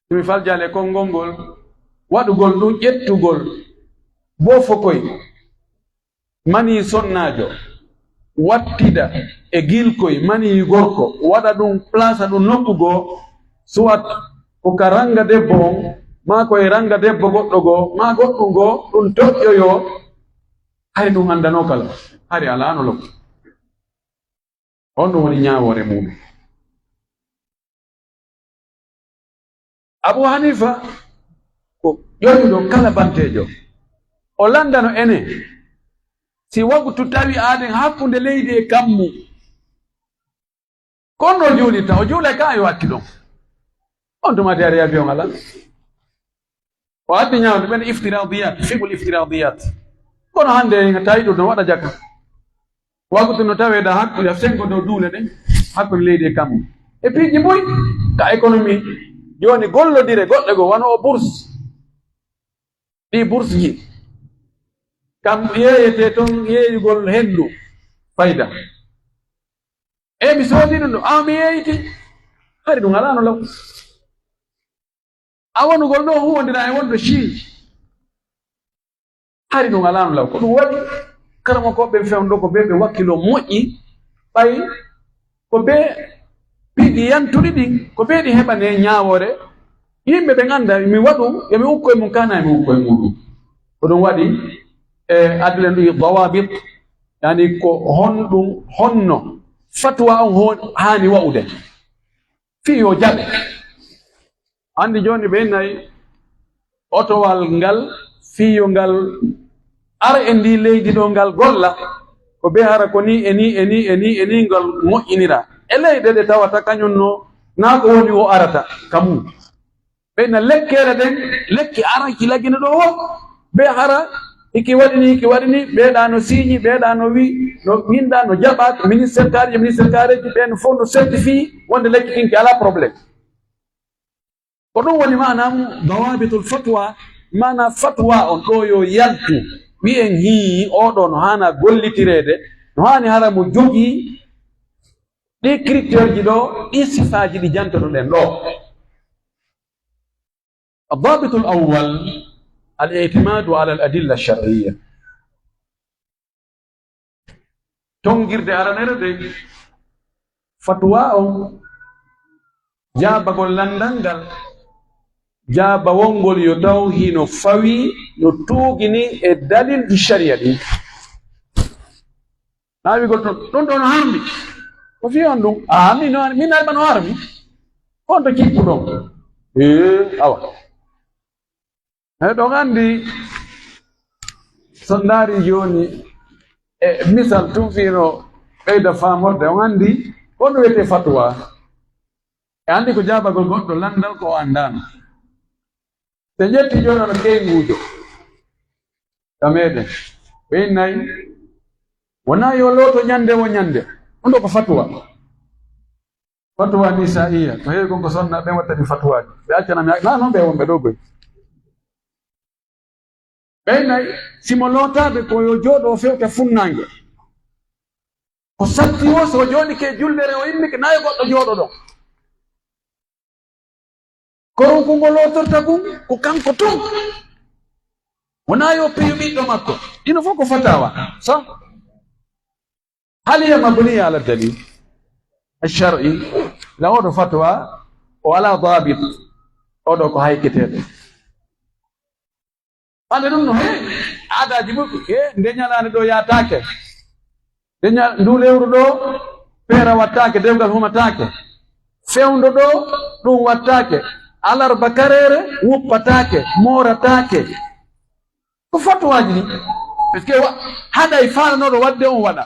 mi faljale konngol ngol waɗugol ɗum ƴettugol bofokoy mani sonnajo wattida e gilkoy mani gorko waɗa ɗum place ɗum nokkugo soit ko ka ranga debbo on ma koye ranga debbo goɗɗo goo ma goɗɗum goo ɗum toƴƴoyo hay ɗum andano kala hari alano lok. On ɗum woni ñawore mumen. Abu Hanifa ko ƴoƴuɗo kala bantejo o landano ene si wagtu tawi aden hakkunde leydi e kammu konno juulitta o juulay ka yo wakki ɗon on tumati ari avion ala o addi ñawde ɓen iftiradiyat figol iftiradiyat kono hande tawi ɗum no waɗa jaka wagtu no taweda hakkude sengo dow duule ɗen hakkude leydi e kammu e piiji boy ka économie. Joni gollodire goɗɗe go wano o bourse ɗi bourse ji kam yeeyete toon yeeyugol hendu fayda e mi soodi ɗum ɗo mi yeeyti hari ɗum alano law. A wonugol ɗo huwodira e wonɗo Chine hari ɗum alano law. Ko ɗum waɗi karamo koɓe fewndo ko ɓe ɓe wakkilo moƴƴi ɓay ko ɓe piiɗi yantuɗi ɗin ko ɓe ɗi heɓane ñawore yimɓe ɓe ganda mi waɗu yomi ukko e mum kana mi ukko e muɗum. Ko ɗum waɗi adle ndu dawabit yani ko honɗum honno fatwa on hani wa'ude fi yo jaɓe. Andi joni ɓe nayi otowal ngal fiyo ngal ara e ndi leydi ɗo ngal golla ko ɓe hara ko ni eni ngal moƴƴinira e leyɗe ɗe tawata kañum no na ko woni o arata kamu ɓeyna lekkere ɗen lekki ara ki lagina ɗo o ɓe hara iki waɗini ɓeeɗa no siñi ɓeeɗa no wi no winda no jaɓa ministére kareji ɓen fof no certifie wonde lekki kinki ala probléme. Ko ɗum woni manam dawabitul fatwa, mana fatwa on ɗo yo yaltu wi'en hi oɗo no hana gollitirede no hani hara mo jogii ɗi critère ji ɗo ɗi sifaji ɗi jantotoɗen ɗo. الضابط الأول الاعتماد على الأدلة الشرعية. تنجر أرانيرد فتوى جابغول لندنغال جاب وونغول يتوهي نو فوي نو توغيني الدليل الشرعي دي نابي قلت دون هارمي وفي عندهم مين ألبانو هارمي كنت كيف دون أوا ɗo gandi sondari joni misal tum fino ɓeyda famorde on andi ko ɗum wiyete fatwa e andi ko jabagol goɗɗo landal ko o andano se ƴetti joni ono keygujo kameɗen ɓe nayi wona yo loto ñande wo ñande ɗum ɗo ko fatwa nisaiya to heewi gonko sonna ɓe wattani fatwaji ɓe accanami na noon ɓe wonɓe ɗo goy ɓeynayi simo lootaɓe ko yo jooɗo fewta funnange ko satti o so jooɗi ke jullere o immike nayo goɗɗo jooɗo ɗon koron ko ngo lootorta kum ko kanko tun wona yo peyo ɓiɗɗo makko ino fof ko fatawa sa haliya mabniya ala dalil alshar'i la oɗo fatwa o ala dabit oɗo ko hayketeɗo ande ɗum no heewi aadaji ɓuɓɓi nde ñalande ɗo yatake ndu lewru ɗo peera wattake dewgal humatake fewndo ɗo ɗum wattake alarba karere wuppatake moratake ko fatwaji ɗi par ce que haɗay faananoɗo wadde on waɗa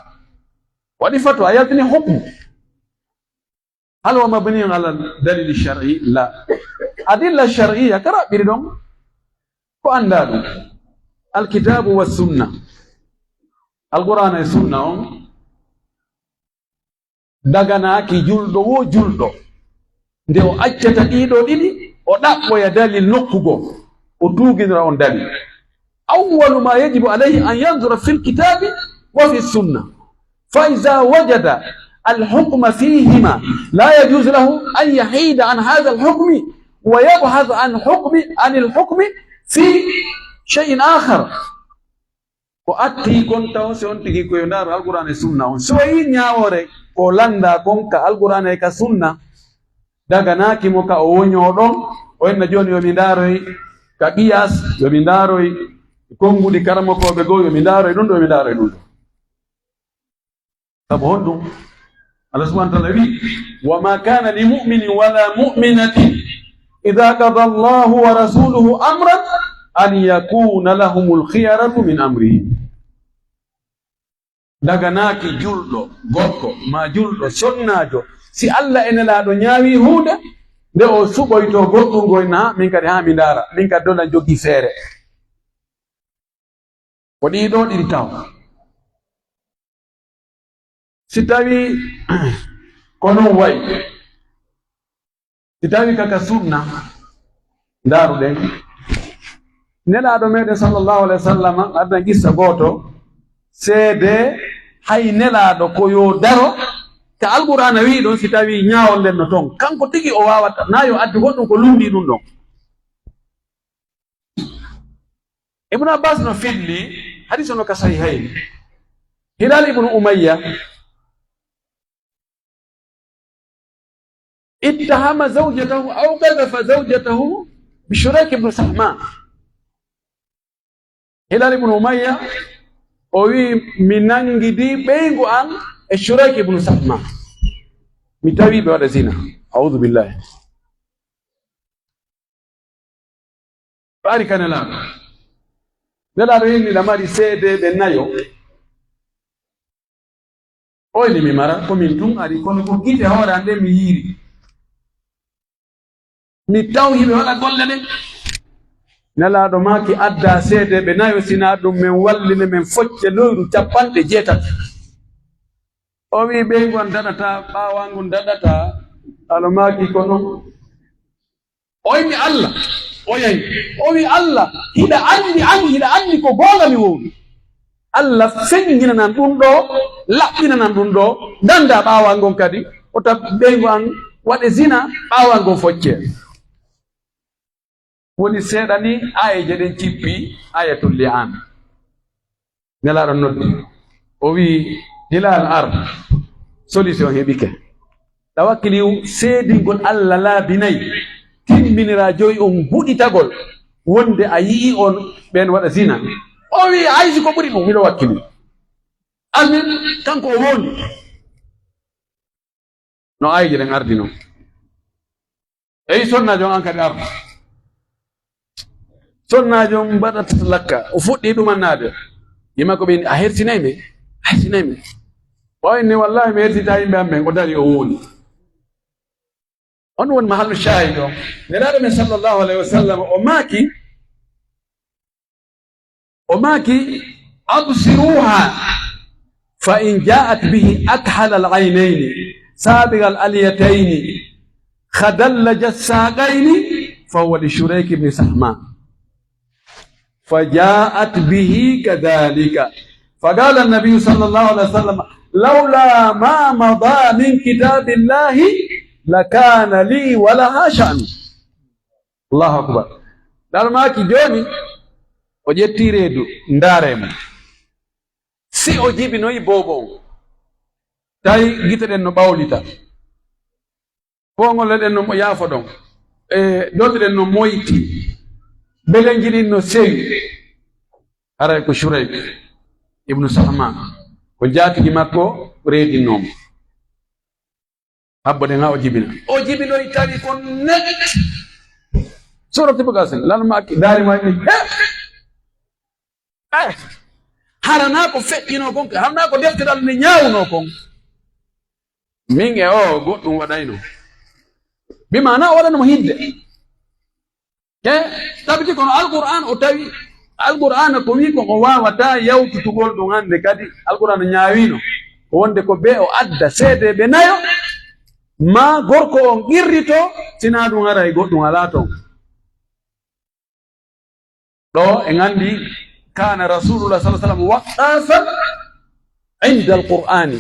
waɗi fatwa yaltini hukmu هل هو مبني على الدليل الشرعي؟ لا. أدلة الشرعية كرا بيردون كأندالو الكتاب والسنة القرآن والسنة dagana ki juldo wo juldo nde o accata ɗiɗo ɗiɗi o ɗaɓɓoya dalil nokkugo o tuginira on dalil. awwalu ma yajibu alayhi an yanzura fi lkitabi wa fi sunna fa iza wajada الحكم فيهما لا يجوز له أن يحيد عن هذا الحكم ويبحث عن الحكم في شيء آخر. وأتي كنت وسنتي كيونار القرآن السنة سوي نياوري كولاندا كونكا القرآن كسنة دغناكي موكا أونيودون وإن جون يومينداروي كقياس يومينداروي كونغو دي كراموكو بيغو يومينداروي دوندو يومينداروي دوندو تبهندو الله سبحانه وتعالى وما كان لمؤمن ولا مؤمنة إذا قضى الله ورسوله أمرا أن يكون لهم الخيرة من أمرهم. دغناكي جولدو غوكو ما جولدو سوناجو سي الله إن لا دنياوي هودا de o suɓoyto goɗɗungoyna min kadi ha mi ndara min kadi dona joggi feere ko ɗiɗo ɗiɗi taw. si tawi ko non wayi si tawi kaka sunna ndaruɗen nelaɗo meɗen sallllahu alayhi wa sallam adna gissa goto seede hay nelaɗo ko yo daro ka alqur'ana wi ɗon si tawi ñawol nden no toon kanko tigi o wawata na yo addi goɗɗum ko lumbi ɗum ɗon. ibnu abbas no filli hadis no ka sahihayn hilal ibnu umayya اتهم زوجته أو قذف زوجته بشريك بن سهمان. هلال بن أمية أوي منانجي دي بينغو أن الشريك بن سهمان متابي بواد زنا أعوذ بالله. بارك الله نلا ريني لما دي سيدي بنايو أوي لي مارا كومينتون أدي كونو كيتي هورا عندي مييري mi taw hiɓe waɗa golle ɗe nelaɗo maki adda seede ɓe nayo sina ɗum min walline min focce loyru 80. o wi ɓeygon daɗata ɓawangu daɗata alo maki ko non o yimi allah o yahi o wi allah hiɗa andi ko gonga mi wowi allah feññinanan ɗum ɗo laɓɓinanan ɗum ɗo danda ɓawangon kadi o tab ɓeygo an waɗe zina ɓawangon focce. woni seeɗa ni ayeje ɗen cippi ayatul li'an nelaɗo noddi o wi hilal ar solution heɓike tawakkiliw seedingol allah laabinayi timminira joyi on huɗitagol wonde a yii on ɓen waɗa zina o wi haysi ko ɓuri ɗum miɗo wakkili almin kanko o wondi no ayeje ɗen ardi noon eyi sonnajo an kadi arda sonnajo mbaɗata lakka o fuɗɗi ɗumannade yima ko ɓe a hertinayme ɓoyni wallahi mi hertita yimɓe amɓe ko dari o woni on woni mahallu shahid o nelaɗo men sallllahu alayhi wa sallam o maaki absiruha fa in ja'at bihi akhal al aynayni sabiga al aliyatayni khadallaja as-saqayni fa huwa li shurayk ibn sahman فجاءت به كذلك فقال النبي صلى الله عليه وسلم لولا ما مضى من كتاب الله لكان لي ولها شأن. الله أكبر. دارماكي جوني وجدتي ريدو ندارم si o jibinoyi bobo tawi giteɗen no ɓawlita fongol ɗen no yaafo ɗon dolɗeɗen no moyti belen jiɗin no sewi haray ko Shurayk ibnu Sahman ko jaatigi makko reedinnomo habboɗen ha o jibinoyi tawi ko neɗɗe surati bagasen lalmaki daarima ni harana ko feƴƴino kon harana ko defteɗal ne ñaawno kon min e o goɗɗum waɗayno bi mana waɗanamo hidde ke tabiti kono alqur'an o tawi alqur'an ko wi ko wawata yawtutugol ɗum hande kadi alqur'an ñaawino wonde ko be o adda seede ɓe nayo ma gorko on qirrito sina ɗum ara e goɗɗum ala ton ɗo en andi kana rasulullah sallallahu alaihi wasallam waqafa inda alqur'ani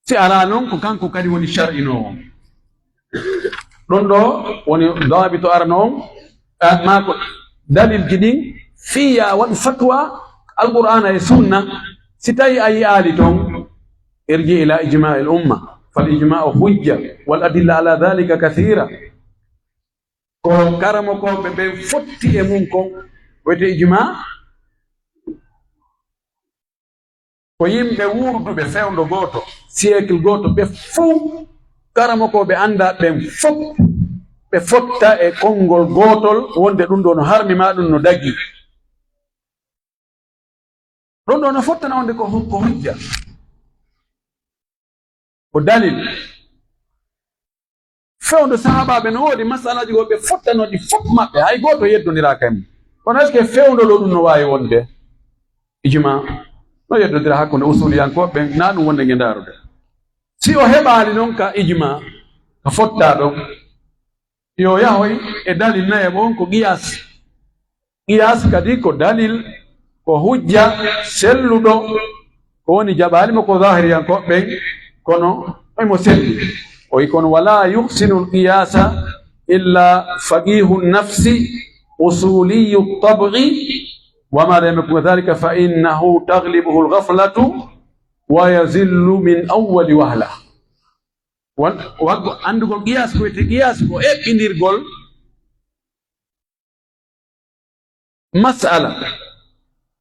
si ala noon ko kanko kadi woni shar'inowo ɗon ɗo woni daabi to arano on ma ko dalilji ɗin fiya waɗi fatwa alqur'ana e sunna si tawi a yi'aali toon irji ila ijma'i l umma fal ijma'u hujja wal adilla ala dhalika kathira ko karamo koɓe ɓe fotti e mum kon wiyete ijma ko yimɓe wurduɓe fewndo gooto siècle gooto ɓe fuu karamo koɓe annda ɓen fof ɓe fotta e konngol gootol wonde ɗum ɗo no harmi ma ɗum no dagi ɗon ɗo no fottana wonde ko hujja ko dalil fewndo sahabaɓe no woodi masalaji go ɓe fottanoɗi fof maɓɓe hay gooto yeddondiraka e mum kono est ce que fewndo ɗo ɗum no wawi wonde ijma no yeddodira hakkunde usuliyankoɓe na ɗum wonde nge ndarude si o heɓaali noon ka ijma ko fotta ɗon yo yahoy e dalil naye on ko qiyas kadi ko dalil ko hujja selluɗo ko woni jaɓalima ko zahiriyankoɓen kono oymo selli oyi kono wala yuhsinu lqiyasa illa faqihu nnafsi usuliyu ltabgi wama lam yakun dhalika fa innahu taglibuhu lgaflatu wa yazillu min awwali wahla waggo andugol qiyas ko wiyete qiyas ko eɓɓindirgol masala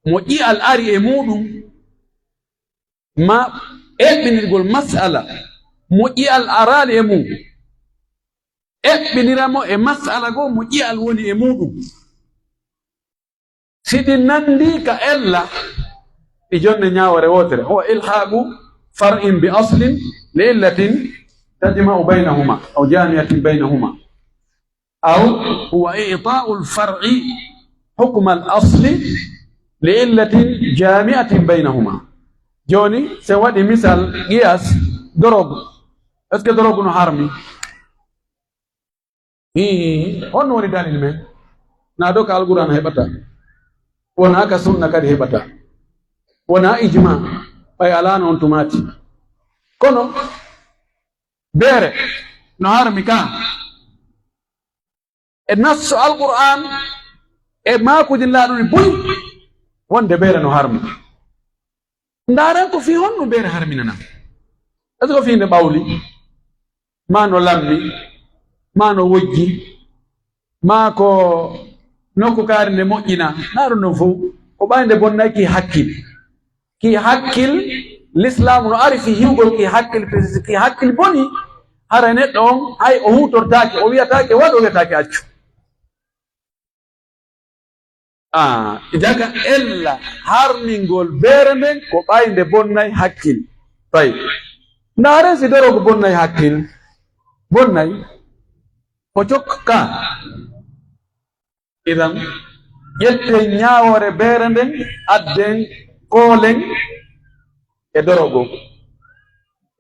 mo ƴi'al ari e muɗum ma eɓɓinirgol masala mo ƴi'al araali e mum eɓɓiniramo e masala goo mo ƴi'al woni e muɗum siɗi nandi ka ella ɗi jonde ñawore wotere o ilhaqu far'in bi aslin li illatin tajma'u baynahuma aw jami'atin baynahuma aw huwa i'ta'u al-far'i hukma al-asli li illatin jami'atin baynahuma joni se waɗi misal qiyas dorogu est ce que dorogu no harmi honno woni dalil men na do ka alquran heɓata wona ka sunna kadi heɓata wona ijma ɓay ala noon tumati kono beere no harmi ka e nasso alquran e makuji laaɗoni boyi wonde beere no harmi ndaren ko fi honno beere harminanam est ce que fiinde ɓawli ma no lammi ma no wojji ma ko nokku kaari nde moƴƴina naɗum ɗon fof ko ɓayde bonnay ki hakkil l'islamu no ari fi hiwgol ki hakkil boni hara neɗɗo on hay o hutortake o wiyatake waɗ o wiyatake accu jaga ella harmingol beere nden ko ɓayde bonnay hakkil tawi ndaren si dorogo bonnay hakkil bonnay ko cokka idan ƴetten ñawore beere nden adden koolen e dorogo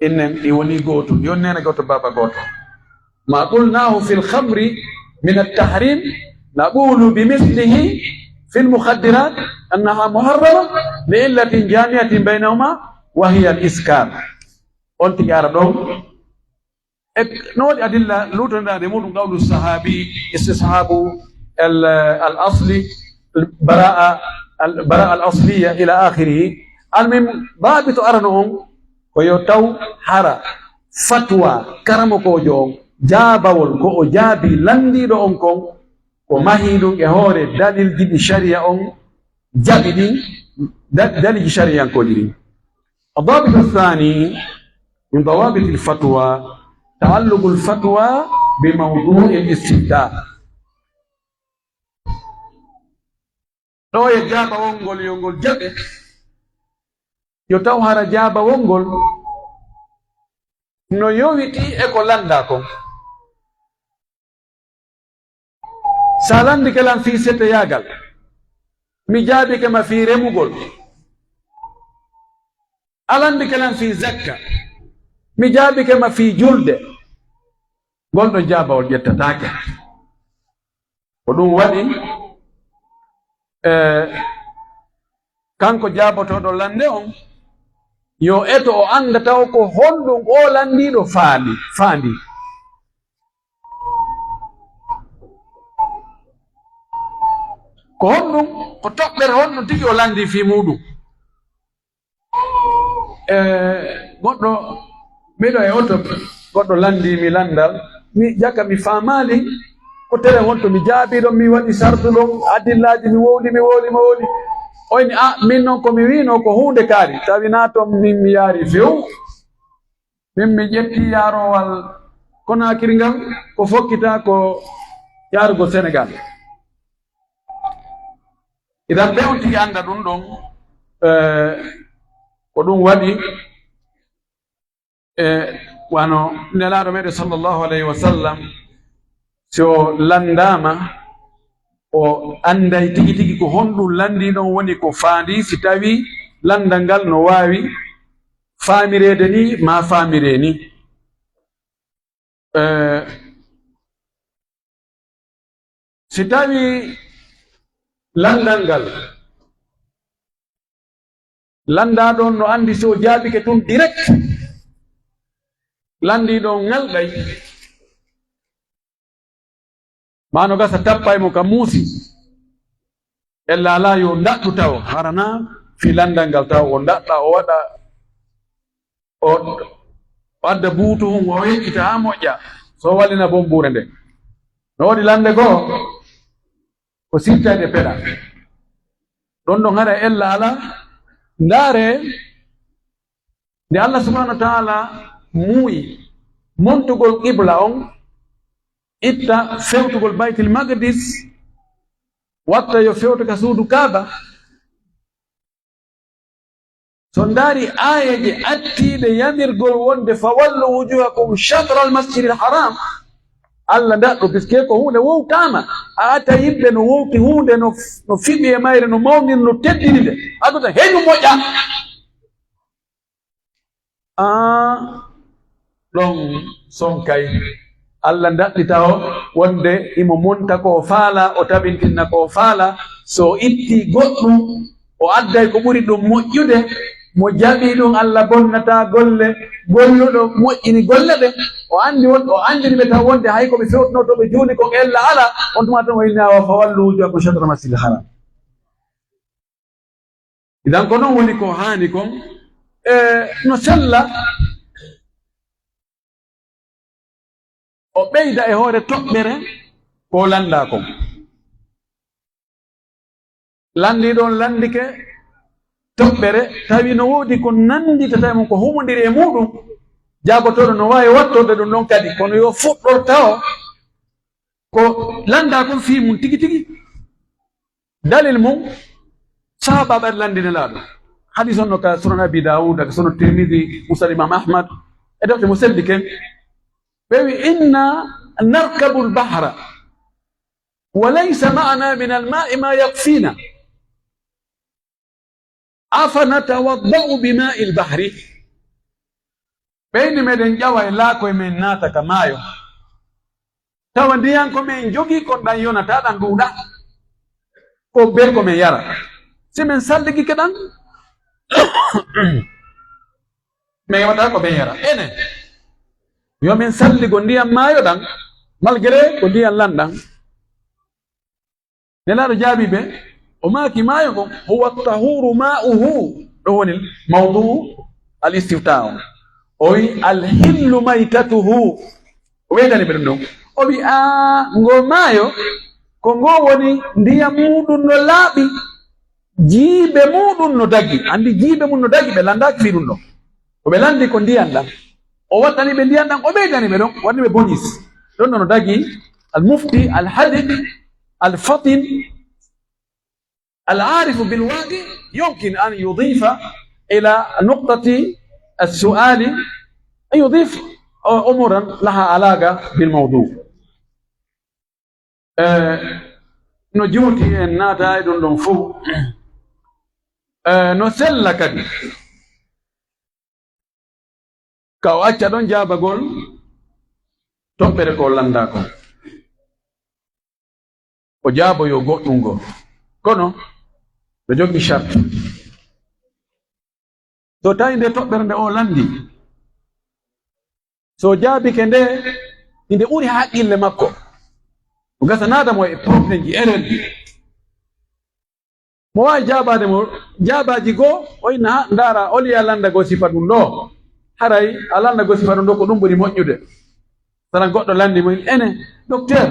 innen ɗi woni gooto yonnene goto baba goto ma qulnahu fi lhamri min altahrim naqulu bimislihi fi lmukhaddirat annaha muharrama li illatin jamiatin baynahuma wa hiya al iskar on tigi ara ɗon e no waɗi adilla lutonirade muɗum qawlu sahabi istishabu al asli البراءة الأصلية إلى آخره المهم ضابط أرنهم ويتو حرا فتوى كرمكو جون جابول كو جابي لندي دو أنكم ومهيدو يهوري دليل جدي شريعة جابي دليل شريعة كودري الضابط الثاني من ضوابط الفتوى تعلق الفتوى بموضوع الاستفتاء ɗo e jaaba wongol yongol jaɓe yo taw hara jaaba wongol no yowiti e ko landa kon salandi kelan fi sete yagal mi jaabi ke ma fi remugol alandi kelan fi zakka mi jaabi ke ma fi julde gonɗo jaabawol ƴettatake ko ɗum waɗi kanko jaabotoɗo lande on yo eto o anda taw ko honɗum o landiɗo faandi ko honɗum ko toɓɓere honɗum tigi o landi fi muɗum goɗɗo miɗo e oto goɗɗo landi mi landal mi jaka mi famali ko tere honto mi jaabiɗon mi waɗi sarduɗon adillaji mi wowli oyni min noon komi wino ko hunde kaari tawi na toon min mi yaari few min mi ƴetti yarowal Konakiri ngal ko fokkita ko yarugo Sénégal idan ɓe on tigi anda ɗum ɗon ko ɗum waɗi wano nelaɗo meɗen sallllahu alayhi wa sallam so landama o anday tigi tigi ko honɗum landi ɗon woni ko faandi si tawi landal ngal no wawi faamirede ni ma faamire ni si tawi landal ngal landaɗon no andi so jaabike tun direct landiɗon ngalɗay mano gasa tappay mo ka muusi ella ala yo ndaɗɗu taw harana fi landal ngal taw o ndaɗɗa o waɗa o adda buutu hum o yeƴƴita ha moƴƴa so wallina bombure nde no waɗi lande goo ko sittade peɗa ɗon ɗon haɗa ella ala ndaare nde Allah subhanahu wa taala muuyi montugol qibla on itta fewtugol baytil maqdis watta yo fewta ka suudu kaaba so ndaari aayeje attiiɗe yamirgol wonde fa wallu wujuhakum chatre al masjid al haram Allah ndaɗɗo piske ko hunde wowtama a atta yimɓe no wowti hunde no fiɓi e mayre no mawnin no teddini nde aduta heñu moƴƴa ɗon sonkay Allah ndaɗɗita o wonde imo monta ko faala o tabintinna ko faala so itti goɗɗum o adday ko ɓuri ɗum moƴƴude mo jaɓi ɗum Allah bonnata golle golluɗo moƴƴini golle ɗe o andini ɓe taw wonde hay koɓe fewtinotoɓe juuli kon ella ala on tuma tan o ilnawa fa wallu wujuhakum chatre masjidil haram idan ko noon woni ko haani kon no sella o ɓeyda e hoore toɓɓere ko landa kon landiɗon landike toɓɓere tawi no woodi ko nanditata mon ko humodiri e muɗum jaagotoɗo no wawi wattorde ɗum ɗon kadi kono yo fuɗɗorta o ko landa kon fi mum tigi tigi dalil mum sahaba ɓaɗi landinelaɗo hadis on no ka sunan abi dawuda ka sunan tirmidi musnad imam ahmad e defte mo selli ken ɓewi inna narkabu lbahra wa laysa ma'ana min alma'i ma yakfina afanatawadda'u bima'i lbahri ɓeyni meɗen ƴawa e laakoye men naata ka maayo tawa ndiyan ko men jogi kon ɗan yonata ɗan ɗuuɗa ko ber ko men yara si men salligi ke ɗan min heɓata ko ɓen yara enen yo min salligo ndiyam maayo ɗan malgré ko ndiyam lanɗan nelaɗo jaabi ɓe o maaki maayo kon huwa tahuru ma'uhu ɗo woni mawduu al istifta on o wi alhillu maytatuhu o weydani ɓe ɗum ɗon o wi ngo maayo ko ngo woni ndiyam muɗum no laaɓi jiiɓe muɗum no dagi andi jiiɓe mum no dagi ɓe landaki fi ɗum ɗon ko ɓe landi ko ndiyam ɗan o wattani ɓe ndiyam ɗan o ɓeydani ɓe ɗon waɗni ɓe bonus ɗon ɗo no dagi almufti alhadid alfatin العارف بالواقع يمكن أن يضيف إلى نقطة السؤال أن يضيف أمورا لها علاقة بالموضوع. نجوتي الناتا يدون فو نسلك دي كاو أتشا دون جابا قول توبر كو لنداكو وجابو يو غوتونغو كونو بجوغي شرط so tawi nde toɓɓere nde o landi so jaabi ke nde inde ɓuri haqqille makko o gasa naadamo e probléme ji erreur ji mo wawi jaabade mo jaabaji goo o inna ha ndaara oli a landa go sifa ɗum ɗo haray a landa go sifa ɗum ɗo ko ɗum ɓuri moƴƴude sana goɗɗo landi mo ene docteur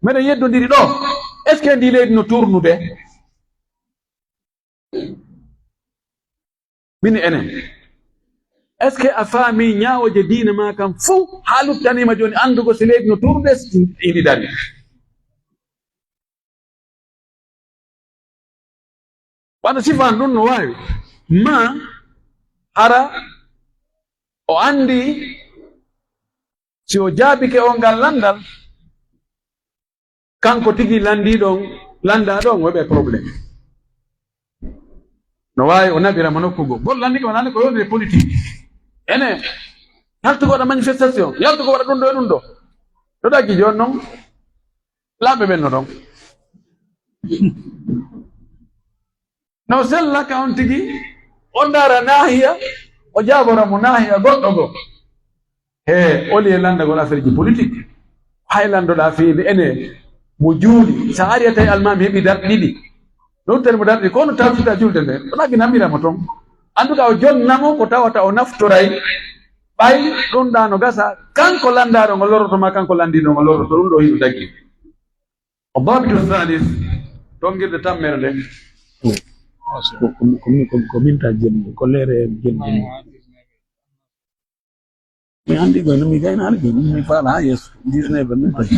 meɗen yeddodiri ɗo est ce que ndi leydi no tournude mini enen est ce que a faami ñaawoje diina ma kam fuu haa luttanima joni andugo so leydi no tournude iɗi dari waɗa sifan ɗum no waawi ma hara o andi si o jaabike o ngal landal kanko tigi landiɗon landa ɗon woɓe probléme no waawi o naɓirama nokkugo goɗɗo landike o nande ko yondire politique ene yaltugo waɗa manifestation yaltugo waɗa ɗum ɗo e ɗum ɗo ɗo ɗaggi joni noon laaɓe ɓen no ɗon no sellaka on tigi o ndaara naahiya o jaaboramo naahiya goɗɗo go he oli e landagol affaire ji politique hay landoɗa fiinde ene mo juuli sa ari a tawi almami heɓi darɗe ɗiɗi ɗon tani mo darɗi kono tawtita julde nde ɗo ɗaggi namiramo toon anduka o jonnamo ko tawata o naftoray ɓay ɗum ɗa no gasa kanko landaɗo ngo lorotoma kanko landiɗo ngo loroto ɗum ɗo hiɗo daggi o babitu halis tongirde tammere nde ko minta jenni ko leere jenni mi andi ko mi gayna albi mi fala ha yeso 19 minutes.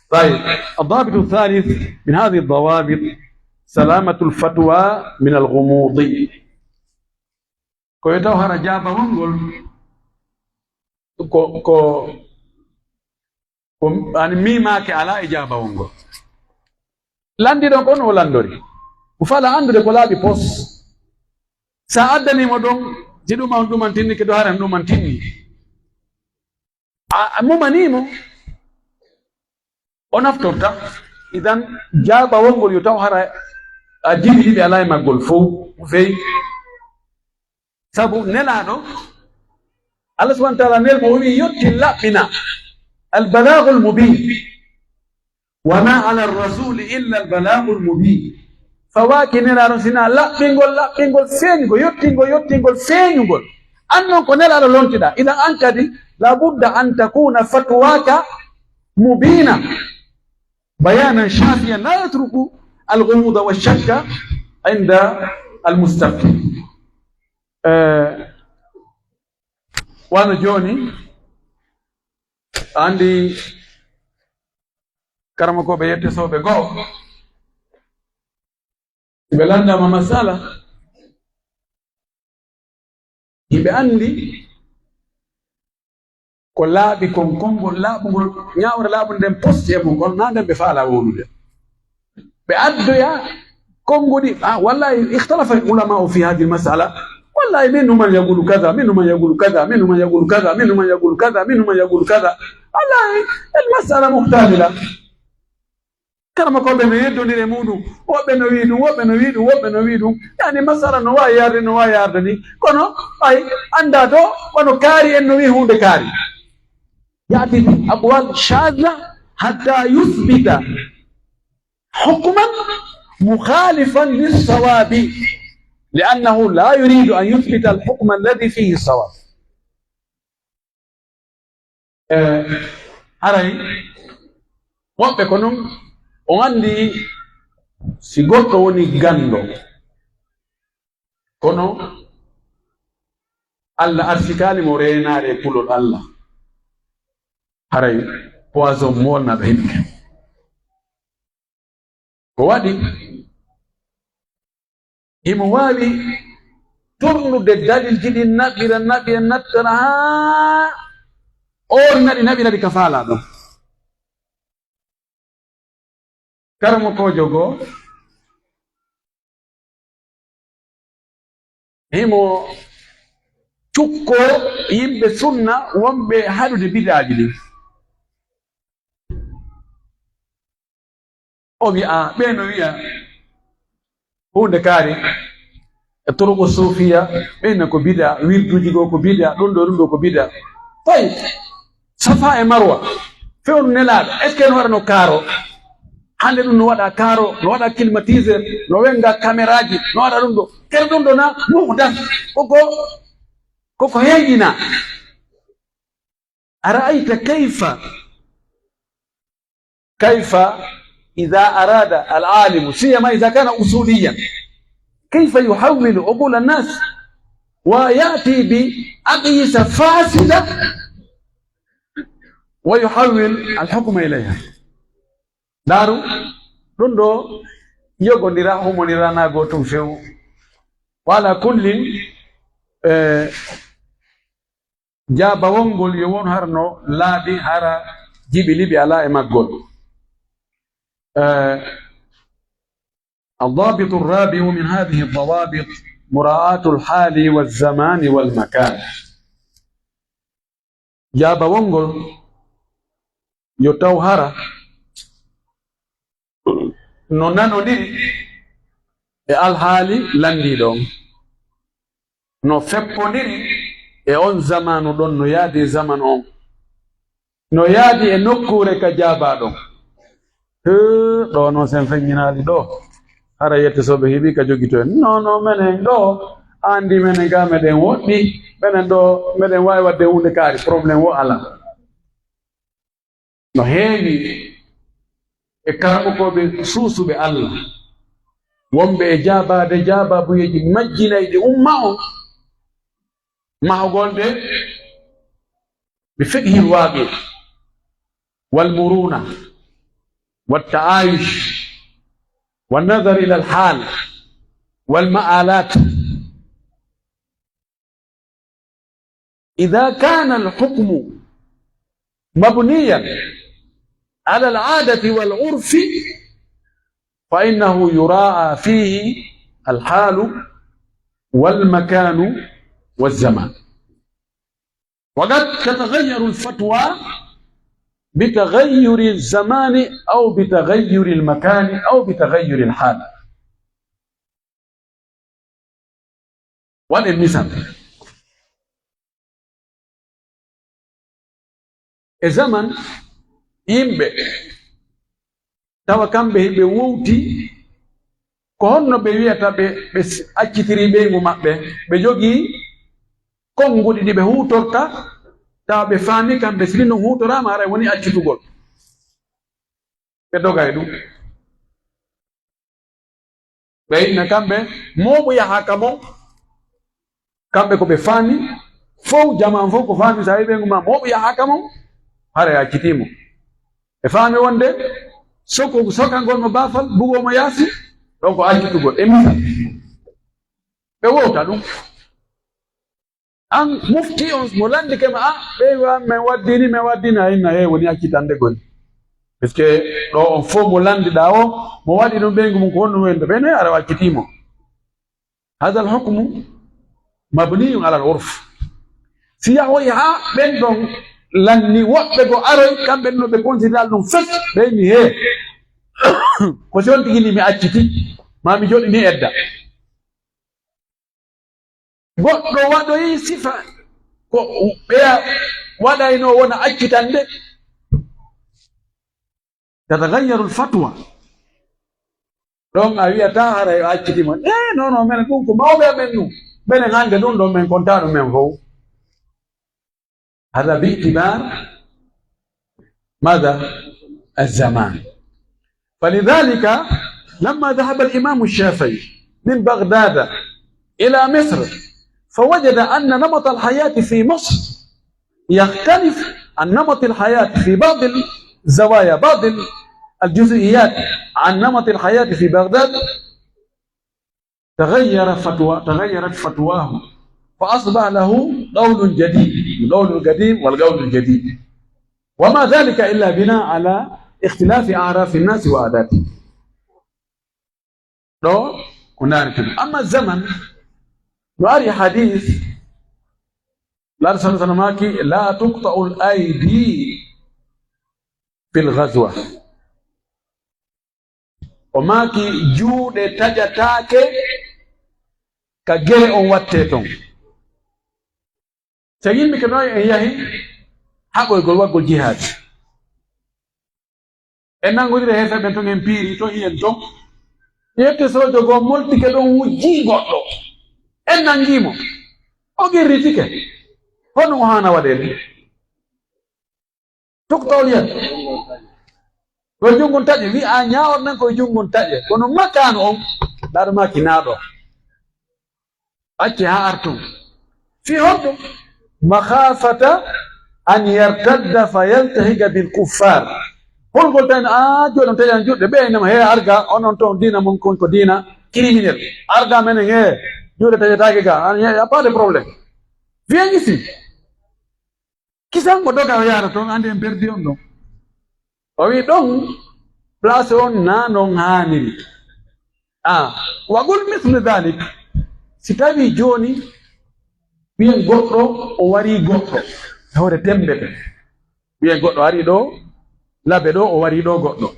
طيب الضابط الثالث من هذه الضوابط سلامة الفتوى من الغموض ko taw hara jaaba wongol ko ani mimake ala e jaaba wongol landiɗon kon o landori o fala andude ko laaɓi pos sa addanimo ɗon si ɗuma on ɗuman tinni ke ɗo haran ɗuman tinni a mumanimo o naftorta idan jaaba wongol yo taw hara a jiɗi ɗiɓe ala e maggol fof feyi sabu nelaɗo Allah subhanahu wa ta'ala nel mo wi yotti laɓɓina albalagu lmubin wama ala rasuli illa albalagu lmubin fawaki nelaɗo sina laɓɓingol feeñugol yottingol feeñugol an noon ko nelaɗo lontiɗa idan an kadi labudda an takuna fatwaka mubina bayanan shafiyan la yatruku alghumuda walshakka inda almustafti wano joni andi karama ko ɓe yette soɓe goo ɓe landama masala hiɓe andi ko laaɓi kon kongol laaɓugol ñawre laaɓu nden poste e mum on na nden ɓe faala wolude ɓe addoya konngodi wallahi ikhtalafa ulamau fi hadi lmasala wallahi minhum man yaqulu kada minhum man yaqulu kada minhum man yaqulu kada minhum man yaqulu kada minhum man yaqulu kada wallahi almasala muhtamila karama koɓe no yeddodire muɗum woɓɓe no wi ɗum woɓɓe no wi ɗum woɓɓe no wi ɗum yani masala no wawi yarde ni kono ay anda to wono kaari en no wi hunde kaari yati aqwal shadha hatta yuthbita hukman mukhalifan lissawabi لأنه لا يريد أن يثبت الحكم الذي فيه الصواب. هاي وقت كنون وعندي سيغوت وني غاندو كنو الله أرسكالي مورينا ريكولو الله هاي poison مولنا بهنك وادي himo wawi turnude dalil jiɗi naɓira nattana ha or nadi nabi nadi kafala do karamo ko jogo himo cukko yimɓe sunna wonɓe haɗude bidaaji ɗin o wi'a ɓe no wi'a hunde kaari e turuqu sufiya ɓeyna ko bida wirduji go ko bida ɗum ɗo ko bida tawi safa e marwa fewnu nelaɗo est ce que no waɗano kaaro hande ɗum no waɗa kaaro no waɗa climatiseur no wenga caméra ji no waɗa ɗum ɗo kene ɗum ɗo na muhdas koko heeƴina ara'ayta kayfa إذا أراد العالم سيما إذا كان أصوليا كيف يحول عقول الناس ويأتي بأقيسة فاسدة ويحول الحكم إليها دارو رندو يوغو نراهم ونرانا غوتم فيو وعلى كل جابا وونغول يوون هرنو لابي هارا جيبي ليبي على إماغول الضابط الرابع من هذه الضوابط مراعاة الحال والزمان والمكان جابا وونغول يتوهر نونانو دي الحالي لاندي دون no feppondiri e on zamanu ɗon no yaadi e zaman on no yaadi e nokkure ka jaabaɗon ɗo no sen feññinaali ɗo hara yette soɓe heeɓi ka jogito en non menen ɗo andi menen ga meɗen woɗɗi menen ɗo meɗen wawi wadde hunde kaari probléme wo ala no heewi e karaɓokoɓe suusuɓe Allah wonɓe e jaabade jaababuyeji majjinayɗi umma on mahogol ɗe بفقه الواقع والمرونة والتعايش والنظر إلى الحال والمآلات. إذا كان الحكم مبنيا على العادة والعرف فإنه يراعى فيه الحال والمكان والزمان. وقد تتغير الفتوى بتغير الزمان أو بتغير المكان أو بتغير الحال. والمثال الزمن يمبي tawa kamɓe ɓe wowti ko honno ɓe wiyata ɓe accitiri ɓeygu maɓɓe ɓe jogii konnguɗi ɗi ɓe huutorta tawa ɓe faami kamɓe sili no huutorama ara woni accitugol ɓe dogay ɗum ɓe inna kamɓe moɓu yahaka mo kamɓe ko ɓe faami fof jaman fof ko faami sa wi ɓeygu ma moɓu yahaka mo hara accitimo ɓe faami wonde sokangol mo baafal bugomo yaasi ɗon ko accitugol e misal ɓe wowta ɗum an mufti on mo landike ma ɓeywa min waddini a inna woni accitande goni puisque ɗo on fof mo landiɗa o mo waɗi ɗum ɓeygu mum ko honno wende ɓe noyi ara accitimo. hada al hukmu mabniyun ala al urf. si yahoyi ha ɓen ɗon lanni woɓɓe go aroy kamɓe no ɓe considéral ɗum fes ɓeyni he ko si on tigini mi acciti ma mi joɗini edda goɗɗo waɗoyi sifa ko ɓeya waɗayno wona accitande tatagayyaru lfatwa ɗon a wiyata hara yo accitima non menen ɗum ko mawɓe amen ɗum ɓenen hande ɗum ɗon min konta ɗum men fof. هذا باعتبار ماذا؟ الزمان. فلذلك لما ذهب الإمام الشافعي من بغداد إلى مصر فوجد أن نمط الحياة في مصر يختلف عن نمط الحياة في بعض الزوايا بعض الجزئيات عن نمط الحياة في بغداد. تغيرت فتواه فأصبح له قول جديد القول القديم والقول الجديد، وما ذلك إلا بناء على اختلاف أعراف الناس وعاداتهم. لو كنا نعرف. أما الزمن نعرف حديث لا رسول الله صلى الله عليه وسلم لا تقطع الأيدي في الغزوة وماكي جود تجتاك كجري أو واتتون سجين بكنوي إياه حقو يقول وقل جهاد إننا نقول هذا بنتون إمبيري تو ينتون يكسر جو مولتي كدون وجي غلو إننا نجيمو أوكي ريتيكه هنو هانا ودين تقطع اليد وجونغون تاجي في أنيا أرنن كو جونغون تاجي كونو مكانهم دار ما كنادو أتي هارتو في هدو مخافة أن يرتد فيلتهج بالكفار هل قلتين جودن تاجي جود بينما هي أرجع أنون دينا ممكن كو دينا كريمينال أرجع من هي جود تاجي تاجي كا يا pas de problème viens ici kisango doga yara to ande perdi on don o wi don place on nanon haniri wagol misle dalik sitawi joni bien goddo o wari goddo hore tembe be bien goddo ari do labe do o wari do goddo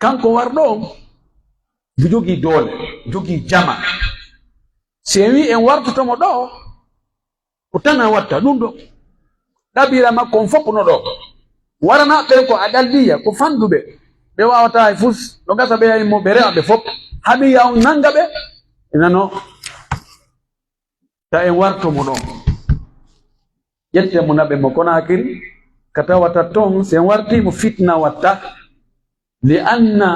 kanko wardo jogi dole jogi jama sewi en wartoto mo do ko tana watta dum do dabira makko foppo no do warana be ko adalbiya ko fandube be wawata fus do gasa be ay mo be reabe fop habi yaw nanga be inano ta en warto mo do yette mo nabe mo konakiri kata wata ton sen warti mo fitna watta li anna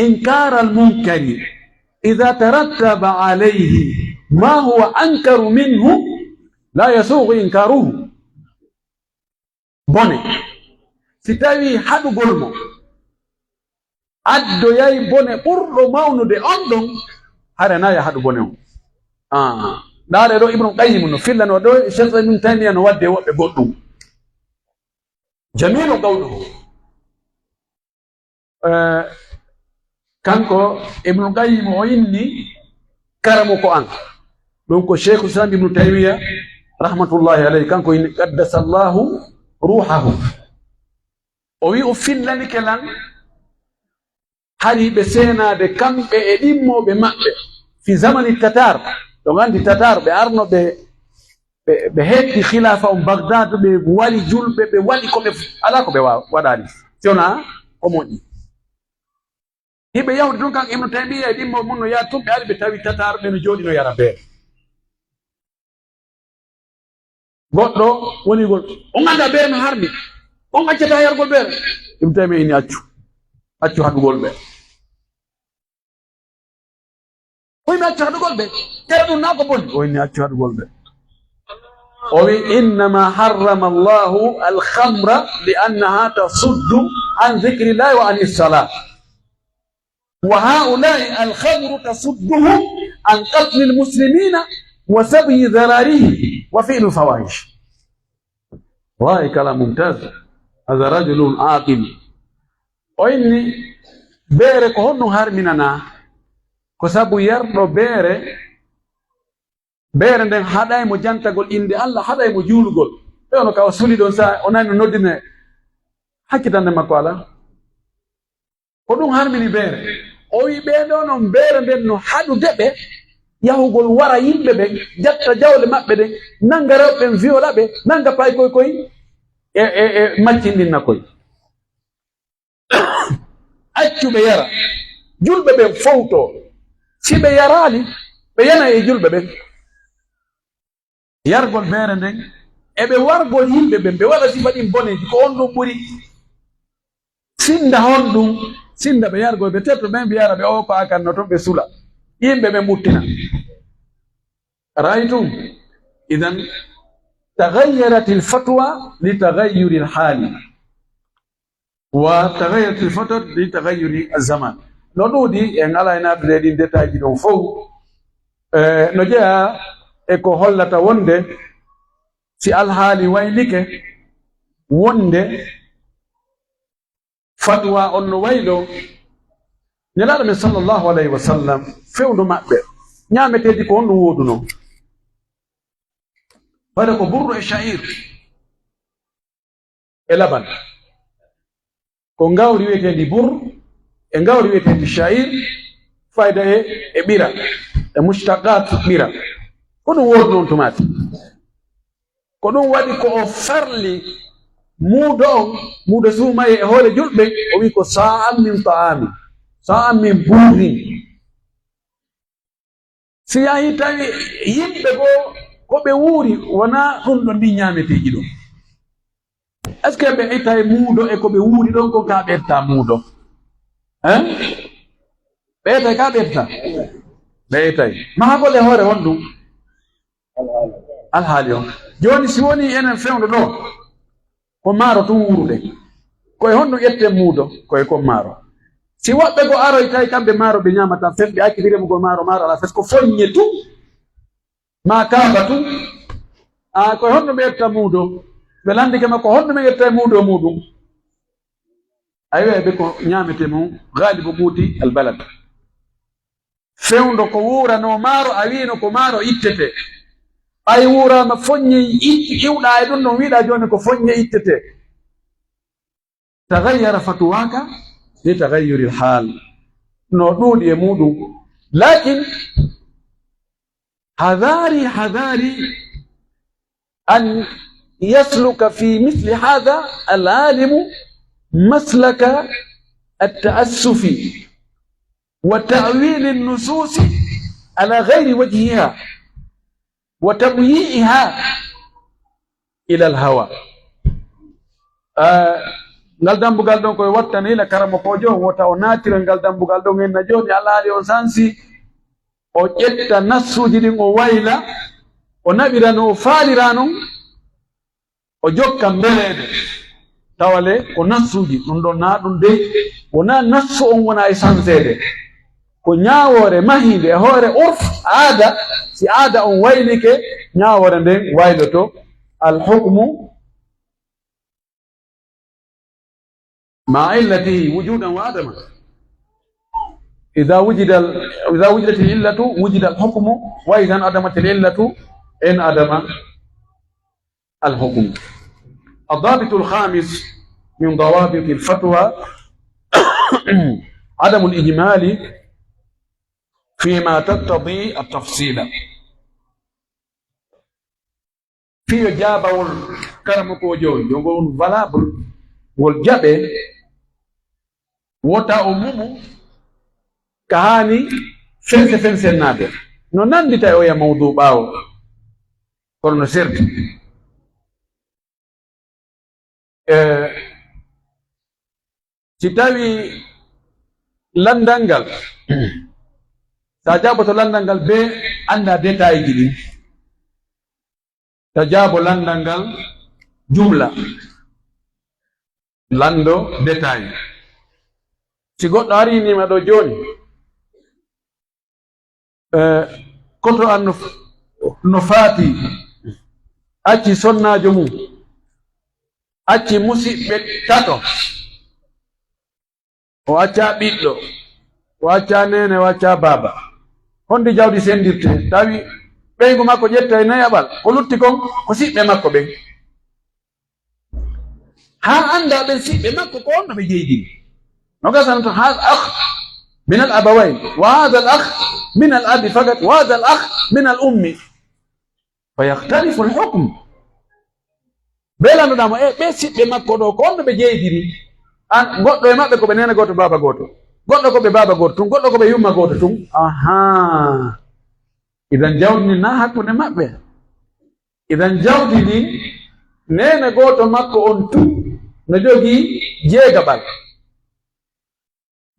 inkar al munkari إذا ترتب عليه ما هو أنكر منه لا يسوغ إنكاره بني ستاوي حدو قلمو أدو ياي بني قرلو ماونو دي أندون هذا يا حدو بني دار دو ابن قيم فيلن ودو شيخ ابن تيمية نودي وبقدو جميل قوله kanko ibn qayyim o inni karamo ko an donc cheikh islam ibn taymiya rahmatullahi alayhi kanko inni qaddasa allah ruhahu o wi o fillani kelan hari be senade kambe e dimmobe mabbe fi zamani tatar do gandi tatar be arno be hetti khilafa baghdad be wali julbe be wali ko be ala ko be wadani siona o modi hibe yawde don kan ibn taymiya dimmo munno ya tumbe albe tawi tatar be no jodi no yara be goddo woni gol on anda be no harmi on accata yargol be ibn taymiya ni accu hadugol be koy ma accu hadugol be terdu na ko bon o ni accu hadugol be o wi inma harrama allah al khamra li annaha tasuddu an dhikri allah wa an as-salah وهؤلاء الخمر تصدهم عن قتل المسلمين وسبي ذرارهم وفعل الفواحش. والله كلام ممتاز. هذا رجل عاقل. وإني بيرك هنو هارميننا كسبو يرنو بير ندن هداي مجانتا قول إندي الله هداي مجول قول يونو كاوسولي دون سا ونانو نودين حكي دان مكوالا كدون هارميني بير oyi ɓeɗo non beere nden no haɗu deɓe yahugol wara yimɓe ɓe jatta jawle maɓɓe ɗen nanga rewɓe viola ɓe nanga pay koy e maccindinna koy accuɓe yara julɓe ɓe fowto si ɓe yarali ɓe yana e julɓe ɓen yargol beere nden eɓe wargol yimɓe ɓen ɓe waɗa sifa ɗin boneji ko on ɗum ɓuri sinda hon ɗum sinda be yargo be tetto ben biara be o ko akanno to be sula yimbe be muttina ra'aytum idan taghayyarat al-fatwa li taghayyur al-hal wa taghayyarat al-fatwa li taghayyur az-zaman no ɗuuɗi en ala e naatude ɗin détail ji ɗon fof. No jeeya e ko hollata wonde si alhaali waylike wonde fatwa on no waylo nelaaɗo men sallllahu alayhi wa sallam fewndu maɓɓe ñaameteeji ko honɗum wooduno ɓade ko burru e sha'ir e laban ko ngawri wiyeteendi bur e ngawri wiyeteendi sha'ir fayda e ɓira e mustaqat ɓira ko ɗum woodi noon tumati ko ɗum waɗi ko o farli muudo on muudo suumaye e hoore julɓe o wi ko sa'an min ta'ami sa'an min burri si yahi tawi yimɓe goo ko ɓe wuuri wona ɗum ɗo ndi ñaameteeji ɗum est ce que ɓe itta e muudo e ko ɓe wuuri ɗon ko ka ɓerta muudo ɓeetay ka ɓerta ɓeetay maha gole hoore won ɗum alhaali on jooni si woni enen fewndu ɗo ko maaro tun wuruɗe koye honɗum ƴette muudo koye kon maaro si woɓɓe go aroy tawi kamɓe maaro ɓe ñaamata fen ɓe accidiremo go maaro ala fes ko foññe tun ma kaaba tun koye honɗum ɓe ƴetta muudo ɓe landike makko honɗum ɓe ƴetta e muudo muɗum a wi'aɓe ko ñaamete mum galibu ɓuuti albalad fewndo ko wuurano maaro a wiino ko maaro ittete ɓay wuurama foññe iwɗa e ɗum ɗon wiiɗa jooni ko foññe ittete tagayyara fatuwaka li tagayyuri lhaal no ɗuuɗi e muɗum lakin hadari an yasluka fi misli hada alalimu maslaka التأسف وتأويل النصوص على غير وجهها وتمييئها إلى الهوى ngal dambugal ɗon koye wattani ila karama kojo wota o naatira ngal dambugal ɗon en na joni alaali o sansi o ƴetta nassuji ɗin o wayla o naɓira no o faalira non o jokka mbeleede tawale ko nassuji ɗum ɗon na ɗum dey wona nassu on wona e sansede ko ñaawore mahinde e hoore urf aada si aada on waylike ñaawore nden wayloto alhukmu ma illatihi wujudan wa adama إذا وجدت العلة وجد الحكم وإذا انعدمت العلة انعدم الحكم. الضابط الخامس من ضوابط الفتوى عدم الإجمال فيما تقتضي التفصيل. في جابة والكرم كوجون يقولون valable والجابة وتا أمومو كهاني فنسة نابر no nandita o ya mawdu ɓaawo kono no serti si tawi landal ngal sa jaɓoto landal ngal be anda détail ji ɗin ta jaabo landal ngal jumla lando détail si goɗɗo arinima ɗo joni koto an no faati acci sonnajo mum acci musidɓe tato o acca ɓiɗɗo o acca nene o acca baaba honde jawdi sendirte tawi ɓeygu makko ƴetta e nayaɓal ko lutti kon ko siɓɓe makko ɓen ha anda ɓen siɓɓe makko ko onno ɓe jeydini no gasano to hada akh min al abawayn wa hada al akh من الأب فقط وهذا الأخ من الأم فيختلف الحكم بلا ندامو بس بمكو دو كون بجيديري ان goddo e mabbe ko be nena goto baba goto goddo ko be baba goto tun goddo ko be yumma goto tun aha idan jawdi na hakkunde mabbe idan jawdi ni nena goto makko on tu no jogi jeegabal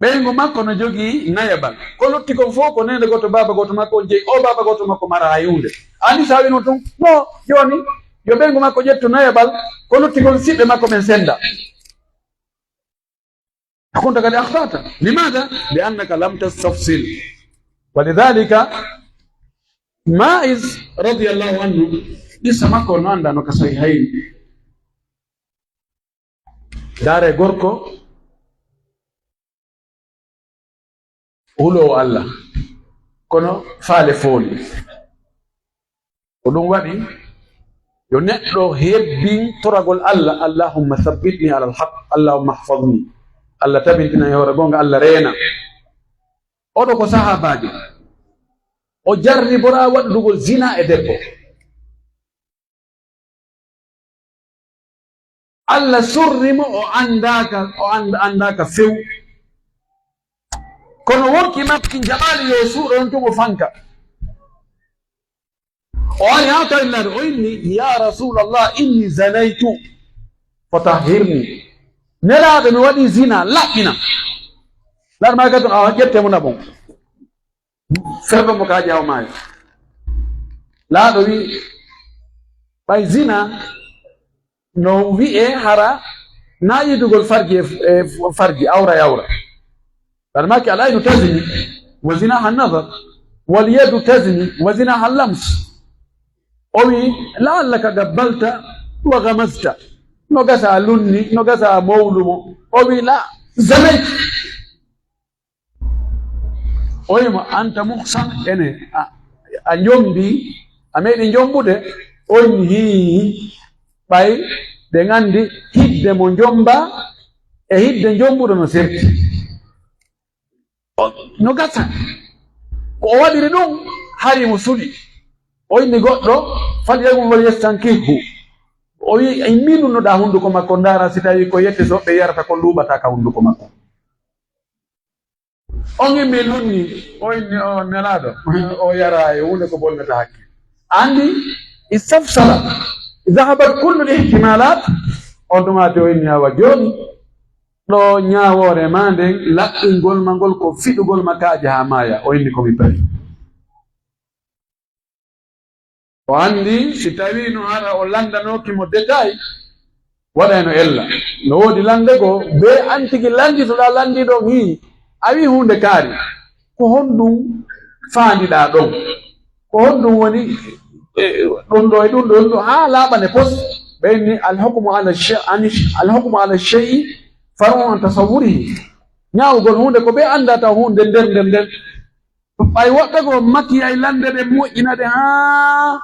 ɓeygu makko no jogii nayabal ko lutti kon fof ko nende goto baba goto makko on jeyi o baba goto makko mara hayunde andi sa wino tun no joni yo ɓeygu makko ƴettu nayabal ko lutti kon siɓɓe makko ɓen senda فكنت قد أخطأت. لماذا؟ لأنك لم تستفصل. ولذلك ماعز رضي الله عنه لسه ما كنا عندنا كصحيحين دار غوركو ulo Allah kono faale fooli ko ɗum waɗi yo neɗɗo hebbin toragol Allah, allahumma sabbitni ala alhaq, allahumma hfadni, Allah tabintina e hoore gonga, Allah reena. Oɗo ko sahabajo o jarribora waɗɗugol zina e debbo, Allah sorrimo o andaka few, kono wonki makki jaɓali yo suuɗo on tumo fanka. O ari hawta illade o inni ya rasulallah inni zanaytu fatahhirni, nelaɗo mi waɗi zina laɓɓina. laɗo ma gadon awa ƴettemuna bon ferɗo mo kaji aw maayo. laaɗo wi ɓay zina no wi'e hara na yidugol farji e farji awra e awra. laɗo maki alaynu tasni wa zinaha nadar wal yadu tasni wa zinaha lams. o wi laallaka gabbalta wa gamasta, no gasa lunni no gasa mawlumo. o wi la zanayt. o wimo anta muhsan, ene a jombi a meeɗi jombude. o wimi hi ɓay ɓe gandi hidde mo jomba e hidde jombuɗo no serti no gasa. ko o waɗiri ɗum hari mo suɗi. o inni goɗɗo falyagum wal yastankihu. o wi minunoɗa hunduko makko ndara si tawi ko yette soɓɓe yarata ko luɓata ka hunduko makko. on immi lunni. o inni o nelaɗo o yara e hunde ko bonnata hakke. andi istafsala zahabat kullu ihtimalat. on ɗumati o inni awa joni ɗo ñawore ma nden laɓɓingol ma ngol ko fiɗugol ma kaaje ha maaya. o inni komi payi. o andi si tawi no ara o landanokimo détail waɗayno ella. no woodi lande go be antigi landitoɗa landiɗon hi a wi hunde kaari ko honɗum faandiɗa ɗon, ko honɗum woni ɗum ɗo e ɗum ɗo ɗum ha laaɓane pos. ɓeyni alhukmu ala shay'i far'un an tasawwurihi. ñaawugol hunde ko ɓe andata hunde nden ɓay woɓɓe ko makki ay lande ɗe moƴƴina ɗe ha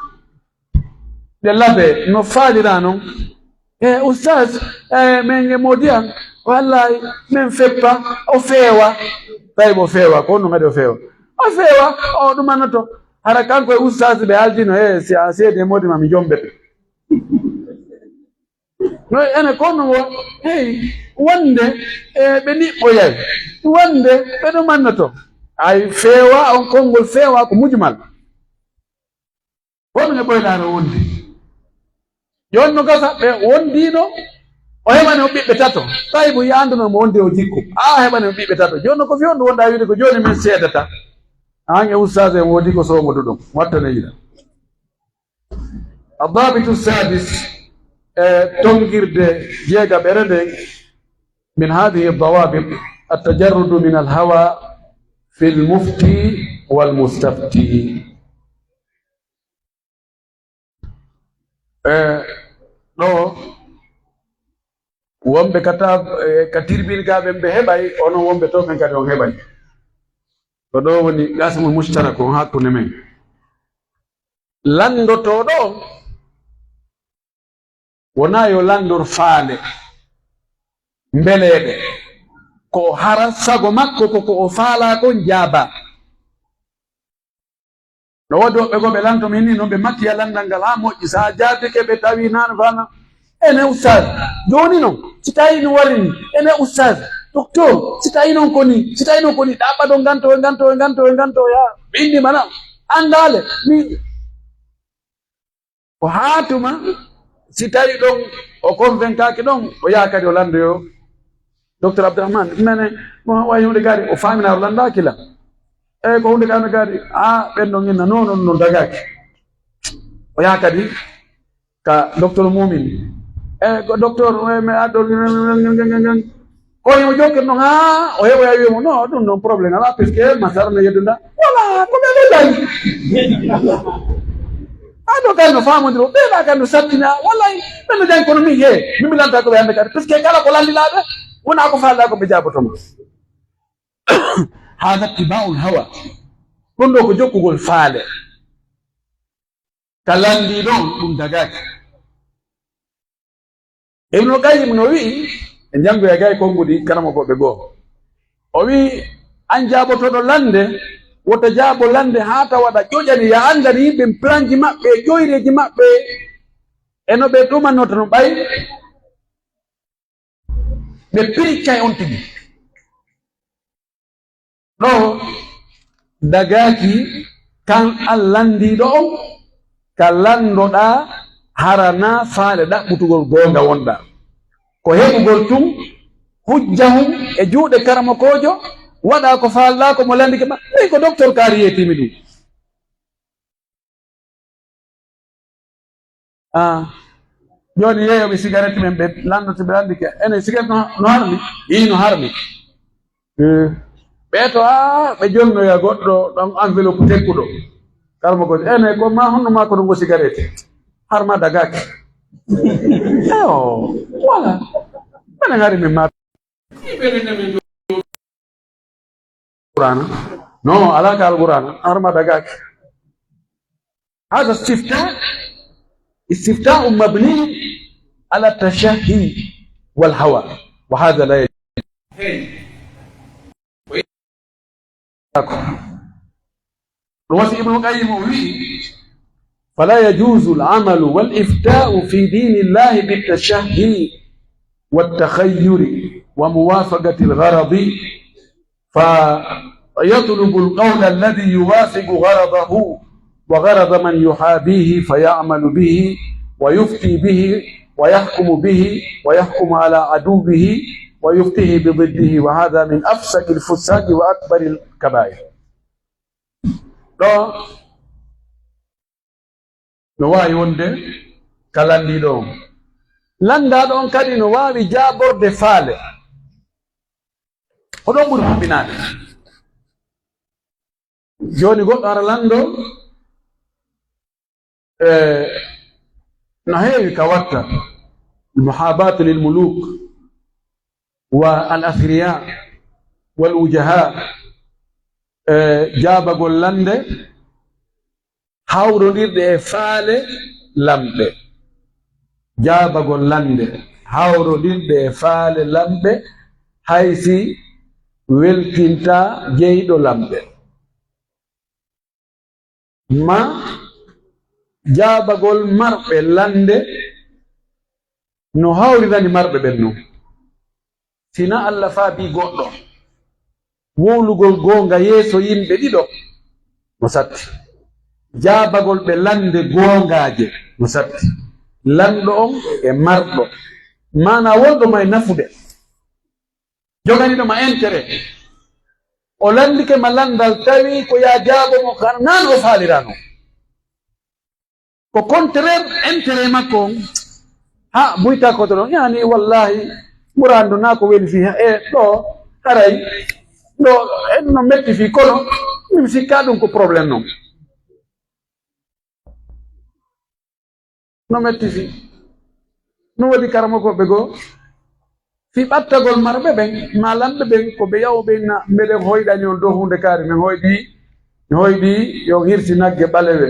ɗe labe no faaliɗa noon. oustaz min modiyan wallahi min feppa o feewa. tawi mo feewa ko honno ngadi o feewa. o feewa o ɗumanoto hara kanko e oustaz ɓe aldino si a seedi e modi ma mi jombete. no ene kono wo hey wonde ɓe niɓɓoyay wonde ɓe ɗumannoto. ay feewa on konngol feewa ko mujmal. wonɓe ɓoyɗano wonde joni no gasa ɓe wondino o heɓani o ɓiɓɓe tato. tawi mo yanduno mo wonde o jikku a heɓani o ɓiɓɓe tato. joni ko fewndo wonɗa wiide ko joni min seedata an e oustaz en wodi ko somodu ɗum wattane yiɗa. الضابط السادس تنجرد جيغا برد من هذه الضوابط التجرد من الهوى في المفتي والمستفتي. ɗo wonɓe ka tirbilgaɓe ɓe heɓay onon wonɓe to ɓen kadi on heɓay. ko ɗo woni gasmul mushtarak on hakkunde men. landotoɗo wona yo landor faande mbeleɗe ko hara sago makko koko o faala kon jaaba. no wodi woɓɓe go ɓe lanto min ni noon ɓe makkiya landal ngal ha moƴƴi. sa jaadike ɓe tawi nane fana ene oustaz joni noon si tawi no warini ene oustaz docteur si tawi noon koni si tawi noon koni ɗaɓɓa ɗo ganto ya ɓe indi mana andale mi ko haatuma. si tawi ɗon o convaincaki ɗon o yaha kadi o landoyo docteur Abdourahmane mene wayi hunde gari o famina o landaki la ko hunde gano gari ɓen ɗon inna noon no dagaki. o yaha kadi ka docteur Mumin ko docteur mi aɗo ko yo jokke no ha o hewa wi mo no dum non problème ala parce que masar na yedunda wala ko be dal ado kan no famo ndiro be ba kan no sabtina wallahi ben dan ko mi he mi lanta ko be ande parce que kala ko landi laade wona ko faala ko be jabotom hada tiba'ul hawa ɗum ɗo ko jokkugol faale ka landi ɗon ɗum dagaki Ibnu Qayyim no wi'i e jangoya gay konngudi karama goɓe goo o wi an jaabotoɗo lande woto jaabo lande haa tawaɗa ƴoƴani ya andani yimɓe planji maɓɓe ƴoyreji maɓɓe eno ɓe ɗumannoto no ɓay ɓe piricca on tigi ɗo dagaki kan an landiɗo on ka landoɗa harana faale ɗaɓɓutugol goonga wonɗa ko heɓugol tun hujja hum e juuɗe karamakojo waɗa ko faalɗa ko mo landike ma ɓey ko docteur kaari yetimi ɗum joni yeeyoɓe cigarette men ɓe landote ɓe landike ene cigarette no harmi no harmi ɓeeto ɓe jonnoya goɗɗo ɗon enveloppe tekkuɗo karamakojo ene ko ma honno ma ko ɗum go cigarette harma dagaki eyo voilà minen hari min ma qur'ana non ala ka alqur'ana harma dagaki هذا استفتاء مبني على التشهي والهوى وهذا لا يجوز رواه ابن القيم فلا يجوز العمل والإفتاء في دين الله بالتشهي والتخير وموافقة الغرض فيطلب القول الذي يوافق غرضه وغرض من يحابيه فيعمل به ويفتي به ويحكم به ويحكم على عدوه ويفتيه بضده وهذا من أفسق الفساق وأكبر الكبائر. no wawi wonde ka landiɗo on landaɗo on kadi no wawi jaborde faale hoɗon ɓuri huɓinade joni goɗɗo ara lando no heewi ka watta muhabatu lil muluk wa al athriya wal wujaha jabagol lande hawrodirde e faale lamɓe jabagol lande hawrodirde e faale lamɓe haysi weltinta jeyɗo lamɓe ma jabagol marɓe lande no hawrirani marɓe ɓen non sina Allah faabi goɗɗo wowlugol goonga yeeso yimɓe ɗiɗo no satti jabagol ɓe lande goongaje no satti lanɗo on e marɗo mana wonɗo ma e nafude joganiɗoma intérêt o landike ma landal tawi ko ya jaabo mo kan nan o faalirano ko contraire intérêt makko on ha buyta koto ɗon yani wallahi ɓurandu na ko weli fi e ɗo haray ɗo no metti fi kono min sikka ɗum ko probléme noon no metti fi no waɗi karamakoɓe goo fi ɓattagol marɓe ɓen ma lamɓe ɓen ko ɓe yawɓe na mbeɗen hoyɗani on dow hunde kaari min hoyɗi yon hirsi nagge ɓalewe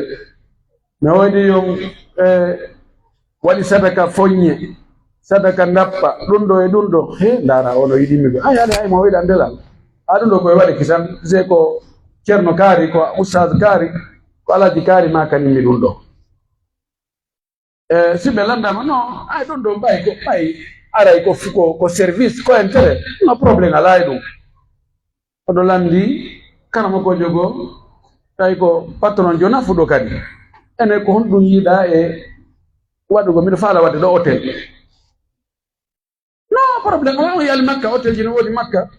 mi hoyɗi yon waɗi sadaka foññe sadaka ndappa ɗum ɗo e ɗum ɗo he ndara ono yiɗimi ɓe hayade hay mo hoyɗa ndelal ha ɗum ɗo koye waɗi kisan se ko ceerno kaari ko oustad kaari ko alaji kaari ma kañummi ɗum ɗo si ɓe landama non ay ɗum ɗo ɓay ko ɓay aray ko service ko intérêt no probléme ala e ɗum oɗo landi kanama ko jogo tawi ko patron jo nafuɗo kadi ene ko honɗum yiiɗa e waɗugo miɗo faala wadde ɗo hôtel non probléme ala on yaali makka hôtel ji no woodi makka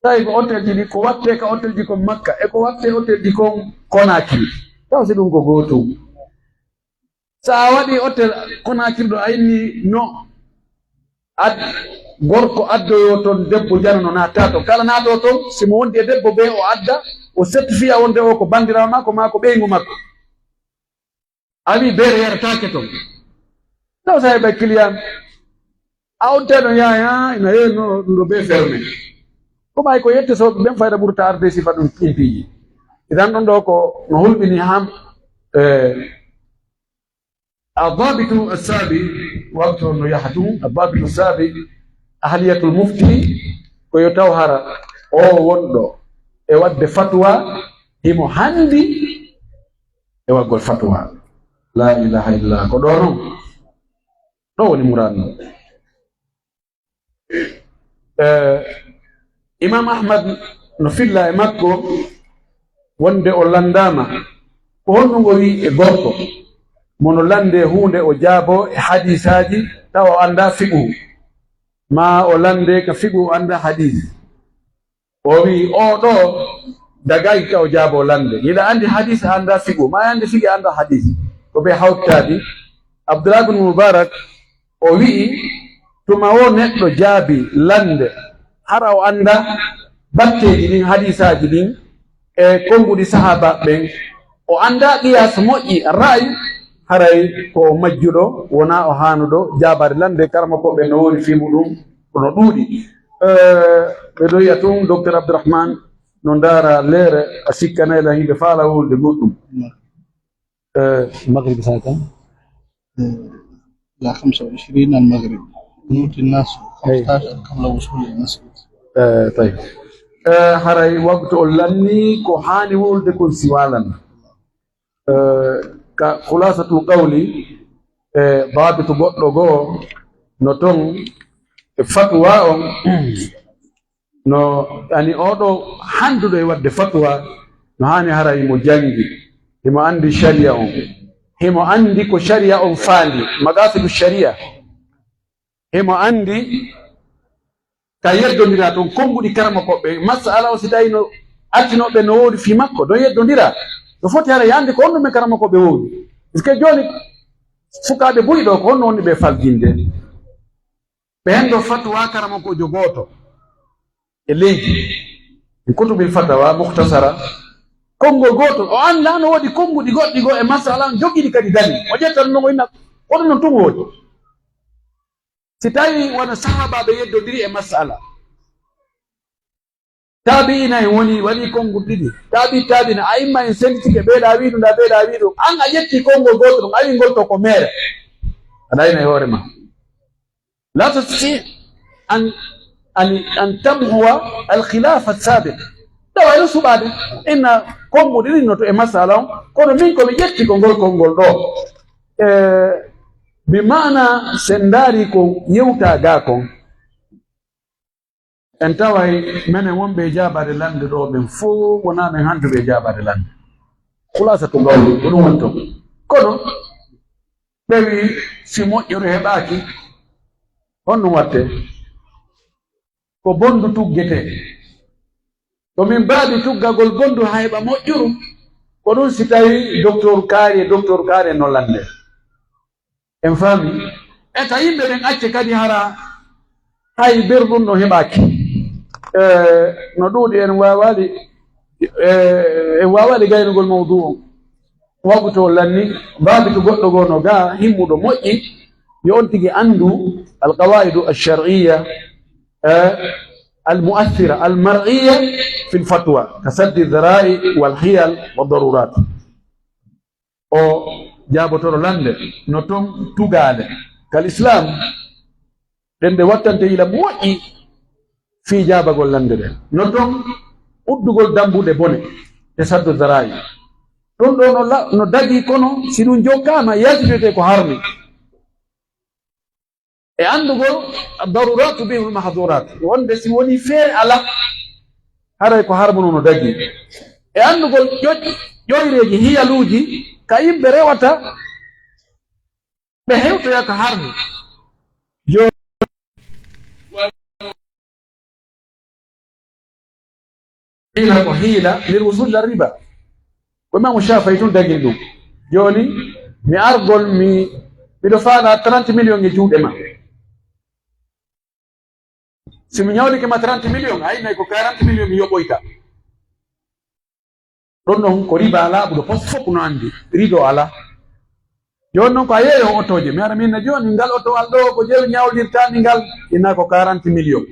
tawi ko hôtel ji ɗi ko watte ka hôtel ji kon makka e ko watte hôtel ji kon Conakry taw si ɗum ko gootum sa waɗi hôtel Conakry ɗo a inni no gorko addoyo toon debbo janano natta to kala naato toon simo wondi e debbo ɓe o adda o certifia wonde o ko bandirawo makko ma ko ɓeygu makko a wi beere yaratake toon taw sa heɓa client a onteɗo yaya ina yeyno ɗum ɗo ɓe fermé ko ɓay ko yettesoɓe ɓen fayda ɓurta arde sifa ɗum pimpiji idan ɗon ɗo ko no hulɓini ham الضابط السابع وقت انه يحدو الضابط السابع أهلية المفتي ويتوهر او وندو e wadde fatwa himo handi e waggol fatwa la ilaha illa ko ɗo noon ɗo woni muradno imam ahmad no filla e makko wonde o landama ko honnugo wi e gorko mono lande hunde o jaabo e hadisaji taw o anda fiɓu ma o lande ka fiɓu o anda hadis o wi o ɗo dagaki ka o jaabo lande yiɗa andi hadis anda fiɓu ma ande fiɓe anda hadis ko ɓe hawtadi abdoulah bin mubarak o wi'i tuma o neɗɗo jaabi lande hara o anda batteji ɗin hadisaji ɗin e konguɗi sahaba ɓen o anda qiyas moƴƴi ray haray ko majjuɗo wona o hanuɗo jabare lande karama ko ɓe no woni fimu ɗum kono ɗuuɗi ɓe ɗo yiya tun docteur abdourahmane no ndaara leere a sikkanayla yimɓe faala wulde goɗɗum المغرب ساعة كم؟ إلى 25 المغرب قنوت الناس 15 قبل وصول المسجد. طيب haray waktu o lanni ko haani wulde kon siwalan ka khulasatul qawli dabitu goɗɗo goo no ton e fatwa on no yani oɗo handuɗo e wadde fatwa no haani haray mo jangi himo andi sharia on himo andi ko sharia on faandi magasidu sharia himo andi ka yeddondira toon konguɗi karama koɓɓe masala o si tawi no accinoɓe no woodi fi makko ɗon yeddondira no foti hara yande ko honɗume karama koɓe woodi parce que joni sukaɓe ɓuri ɗo ko honno wonni ɓe faljinde ɓe hendo fatwa karama kojo gooto e leydi en kutubil fatawa muhtasara konngol goto o anda no woodi konguɗi goɗɗi goo e masala on jogiɗi kadi dani o ƴetta ɗum no inna oɗo noon tun woodi si tawi wona sahabaɓe yeddodiri e masala taabi'ina en woni waɗi konngol ɗiɗi taabi'ina a imma en senditike ɓeeɗa wi ɗum nda ɓeeɗa wi ɗum an a ƴetti konngol goto ɗum a wi ngol to ko meere aɗa yina e hoore ma la tastati an tamhuwa alkhilafa sabiq tawa en suɓade inna konguɗi ɗin no to e masala on kono min komi ƴetti ko ngol konngol ɗo bi mana sen ndaari ko yewta ga kon en taway menen wonɓe jabade lande ɗo ɓen fof wona men handuɓe jabade lande kulasa to gawli ko ɗum woni ton kono ɓewi si moƴƴoro heɓaki honɗum watte ko bondu tuggete to min mbaawi tuggagol bondu ha heɓa moƴƴuru ko ɗum si tawi docteur kaari no lande en faami e ta yimɓe ɓen acce kadi hara hay berɗum no heɓaki no ɗuuɗi en wawali gaynugol mawdu on waɓu to lanni baabi to goɗɗo goo no ga himmuɗo moƴƴi yo on tigi andu alqawaidu alshar'iyya المؤثرة المرئية في الفتوى كسد الذرائع والحيل والضرورات أو جابتور لاند نوتون توغال كالإسلام دند واتنت إلى موئي في جابة لاند نوتون أدوغل دامبو دي بوني كسد الذرائع تون نو داغي كونو سيدون جوكاما يالتيتي كو هارمي e andugol daruratu bihi almahdhurat wonde si woni fee ala haray ko harbuno no daggi e andugol ƴoyreji hiyaluji ka yimɓe rewata ɓe hewtoya ko harmi hiila ko hiila lil wusul ila riba ko imamu Shafi'i tun daggi ɗum joni mi argol miɗo faala 30 million e juuɗe ma si mi ñawli ke ma 30 million ay ko 40 million mi yoɓoyta ɗon noon ko riba laaɓuɗo post fof no andi rido ala joni noon ko a yeeyo otoje mi ara minna joni ngal otowal ɗo ko jeewi ñawlirtami ngal inna ko 40 million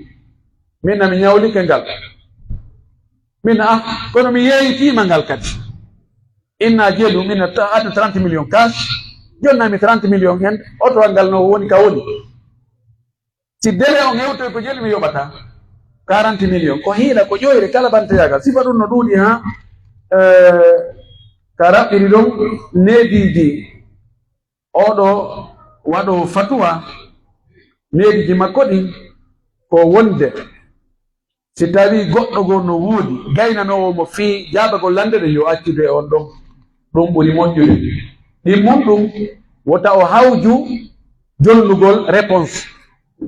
minna mi ñawlike ngal minna kono mi yeeyitima ngal kadi inna jeelu minna adna 30 million cash jonnami 30 million hen otowal ngal no woni ka woni si délai on hewtoy ko jeeli mi yoɓata 40 million ko hiila ko ƴoyre kala bantayagal sifa ɗum no ɗuuɗi ha ka raɓɓiri ɗon neediji oɗo waɗo fatuwa neediji makko ɗin ko wonde si tawi goɗɗo goo no wuudi gaynanowo mo fii jaabagol lande ɗe yo accude on ɗon ɗum ɓuri moƴƴude ɗin mum ɗum wota o hawju jollugol réponse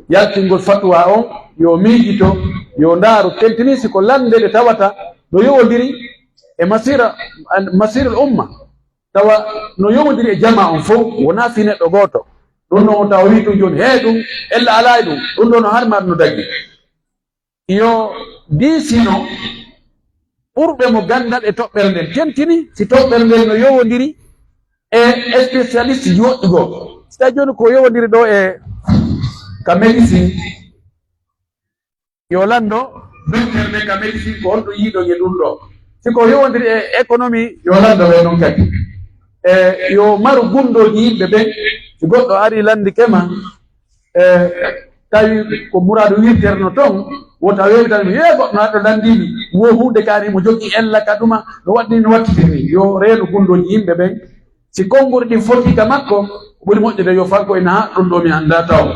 yaltingol fatuwa on yo miijito yo ndaaru tentini siko lande ɗe tawata no yowodiri e masirul umma tawa no yowodiri e jama on fof wona fi neɗɗo gooto ɗum ɗon o tawa wi ɗum joni he ɗum ella ala e ɗum ɗum ɗo no harmar no daggi yo diisino ɓurɓe mo gandal e toɓɓere nden tentini si toɓɓere nden no yowodiri e spécialiste joɗɗugo si tawi joni ko yowodiri ɗo e ka médecine yo lando docteur ɓe ka médecine ko honɗo yiiɗo e ɗum ɗo siko yowodiri e économie yo lando ɓe noon kadi e yo maru gundoji yimɓe ɓen si goɗɗo ari landi kema tawi ko muradu wirterno toon wota wewi mi ye goɗɗo haɗo landimi wo hunde kaani mo jogii ella ka ɗuma no waɗɗini no wattitirni yo reenu gundoji yimɓe ɓen si konnguri ɗin foti ka makko ɓuri moƴƴude yo fanko ina ha ɗum ɗo mi annda taw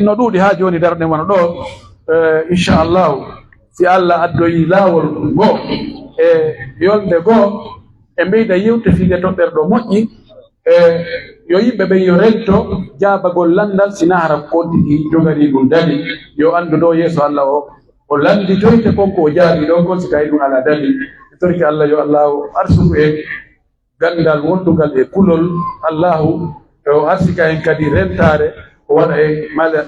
no ɗuuɗi ha joni darɗen wona ɗo inchallahu si Allah addoyi laawol goo e yolde goo e mbeyda yewte fiide toɓɓere ɗo moƴƴi yo yimɓe ɓen yo rento jaabagol landal sina hara kontigi jogari ɗum dali yo anndu ɗo yeeso Allah o landitoyte konko o jaabi ɗon kon si tawi ɗum ala dali e torki Allah yo allahu arsuku en gandal wondugal e kulol allahu o arsika en kadi rentare o waɗa en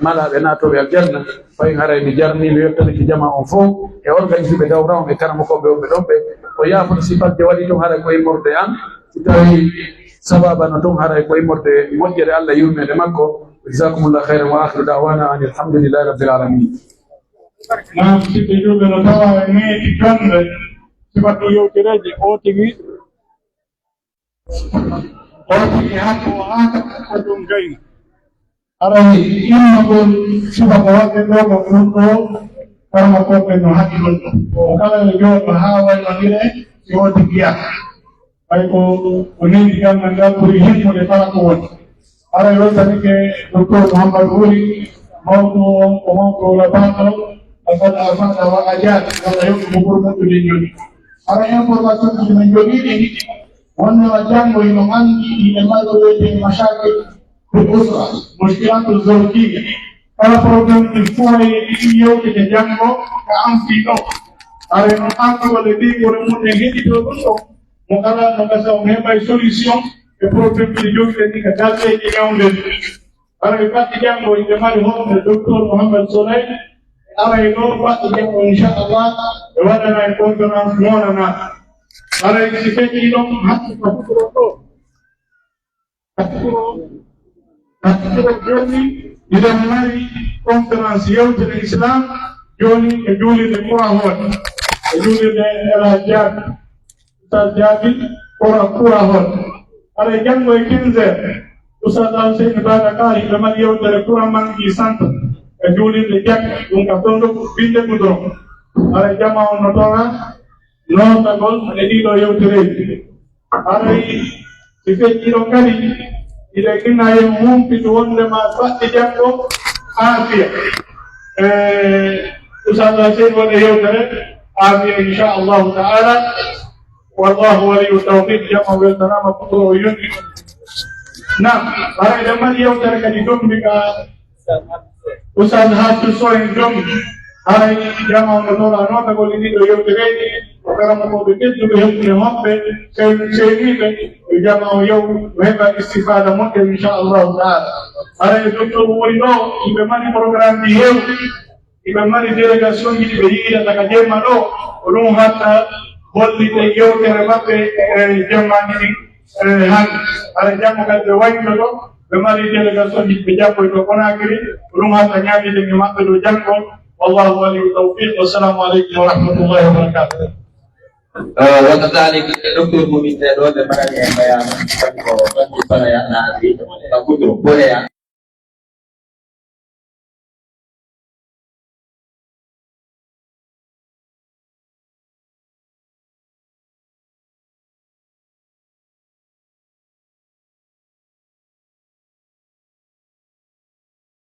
malaɓe natoɓe aljanna fayin harayde jarniɓe yettaniki jama on fof e organise ɓe dawra on e karamakoɓe on ɓe ɗon ɓe o yaafoto sifalde waɗi toon haray ko immorde an si tawi sababano toon haray ko immorde moƴƴere Allah yurmede makko jasakumullah khairan wa akhiru da'wana an alhamdulillahi rabbil alamin nam siɓe julɓe no tawa e needi jonde sifatno yewtereji o tigi hakko haka ko ɗum gayna aray immagol sifa ko waɗen ɗo ko ɗum ɗo karma koɓe no haɗi ɗon ɗo o kala no jooɗo ha waynodire si o tigiya ay ko needi galngal ngal ɓuri himmude kala ko woni aray weltanike docteur Mouhamadou Wuri mawɗo on ko mawɗo labanɗo alfad alfada wa ajat walla yewɓe mo ɓuri moƴƴude joni ara information ji min jogiiɗi wonno janngo ino anndi ine mari wiyete machakil de usra muskilatul zawjiyya kala probléme ɗi fof e yewtete janngo ko anfi ɗo ara no anndugole ɗigore mum e heɗito ɗum ɗo mo kala no gasa on heɓay solution e probléme ɗi jogiɗen ɗi ko dalleji ñawden ara ɓe ɓatti janngo inde mari honde docteur Mouhamed Souley aray ɗo ɓatti janngo inchallah ɓe waɗana e conférence monana aray si feƴƴi ɗon hakki ko hutoro ɗo hakkiro joni iɗen mari conférence yewtere islam joni e juulirde Kourahol e juulirde ela jaabi Oustaz Jaabi Kourahol aray janngo e 15 heures Oustaz Alseyni Bada Kari ɓe mari yewtere Kouramangi centre e juulirde jak ɗum ka toon ɗo binde goudron aray jama on no tora nootagol e ɗiɗo yewtereji aray si feƴƴiɗo kadi ide ginna hen mumpitu wondema baɗɗe janngo aafiya e usalla seydi waɗe yewtere aafiya inchallahu taala wallahu waliyu tawfiq jama weltanama putoro o yonni nam ara eɗen mbaɗi yewtere kadi dombi ka Oustaz Hafiz Sow en dombi aray jama on no tora nootagol e ɗiɗo yewtereji karamoɓe ɓedduɓe hewtude hoɓɓe sewniɓe e jama o yew o heɓa istifada moƴƴo inchallahu taala ara docteur woni ɗo yimɓe mari programme ɗi hewɗi yimɓe mari délégation ji ɗi ɓe yiɗa daga jemma ɗo ko ɗum hatta hollite yewtere maɓɓe e jemmani ɗi hande ara jamma kadi ɓe wayno ɗo ɓe mari délégation ji ɓe jabboy to Conakry ko ɗum hatta ñaamide mi maɓɓe ɗo janggo wallahu waliyu tawfiq wassalamu aleykum wa rahmatullahi wa barakatuh. وكذلك دكتور مبين دون المرأة بيان فكو فكو فلا يعنى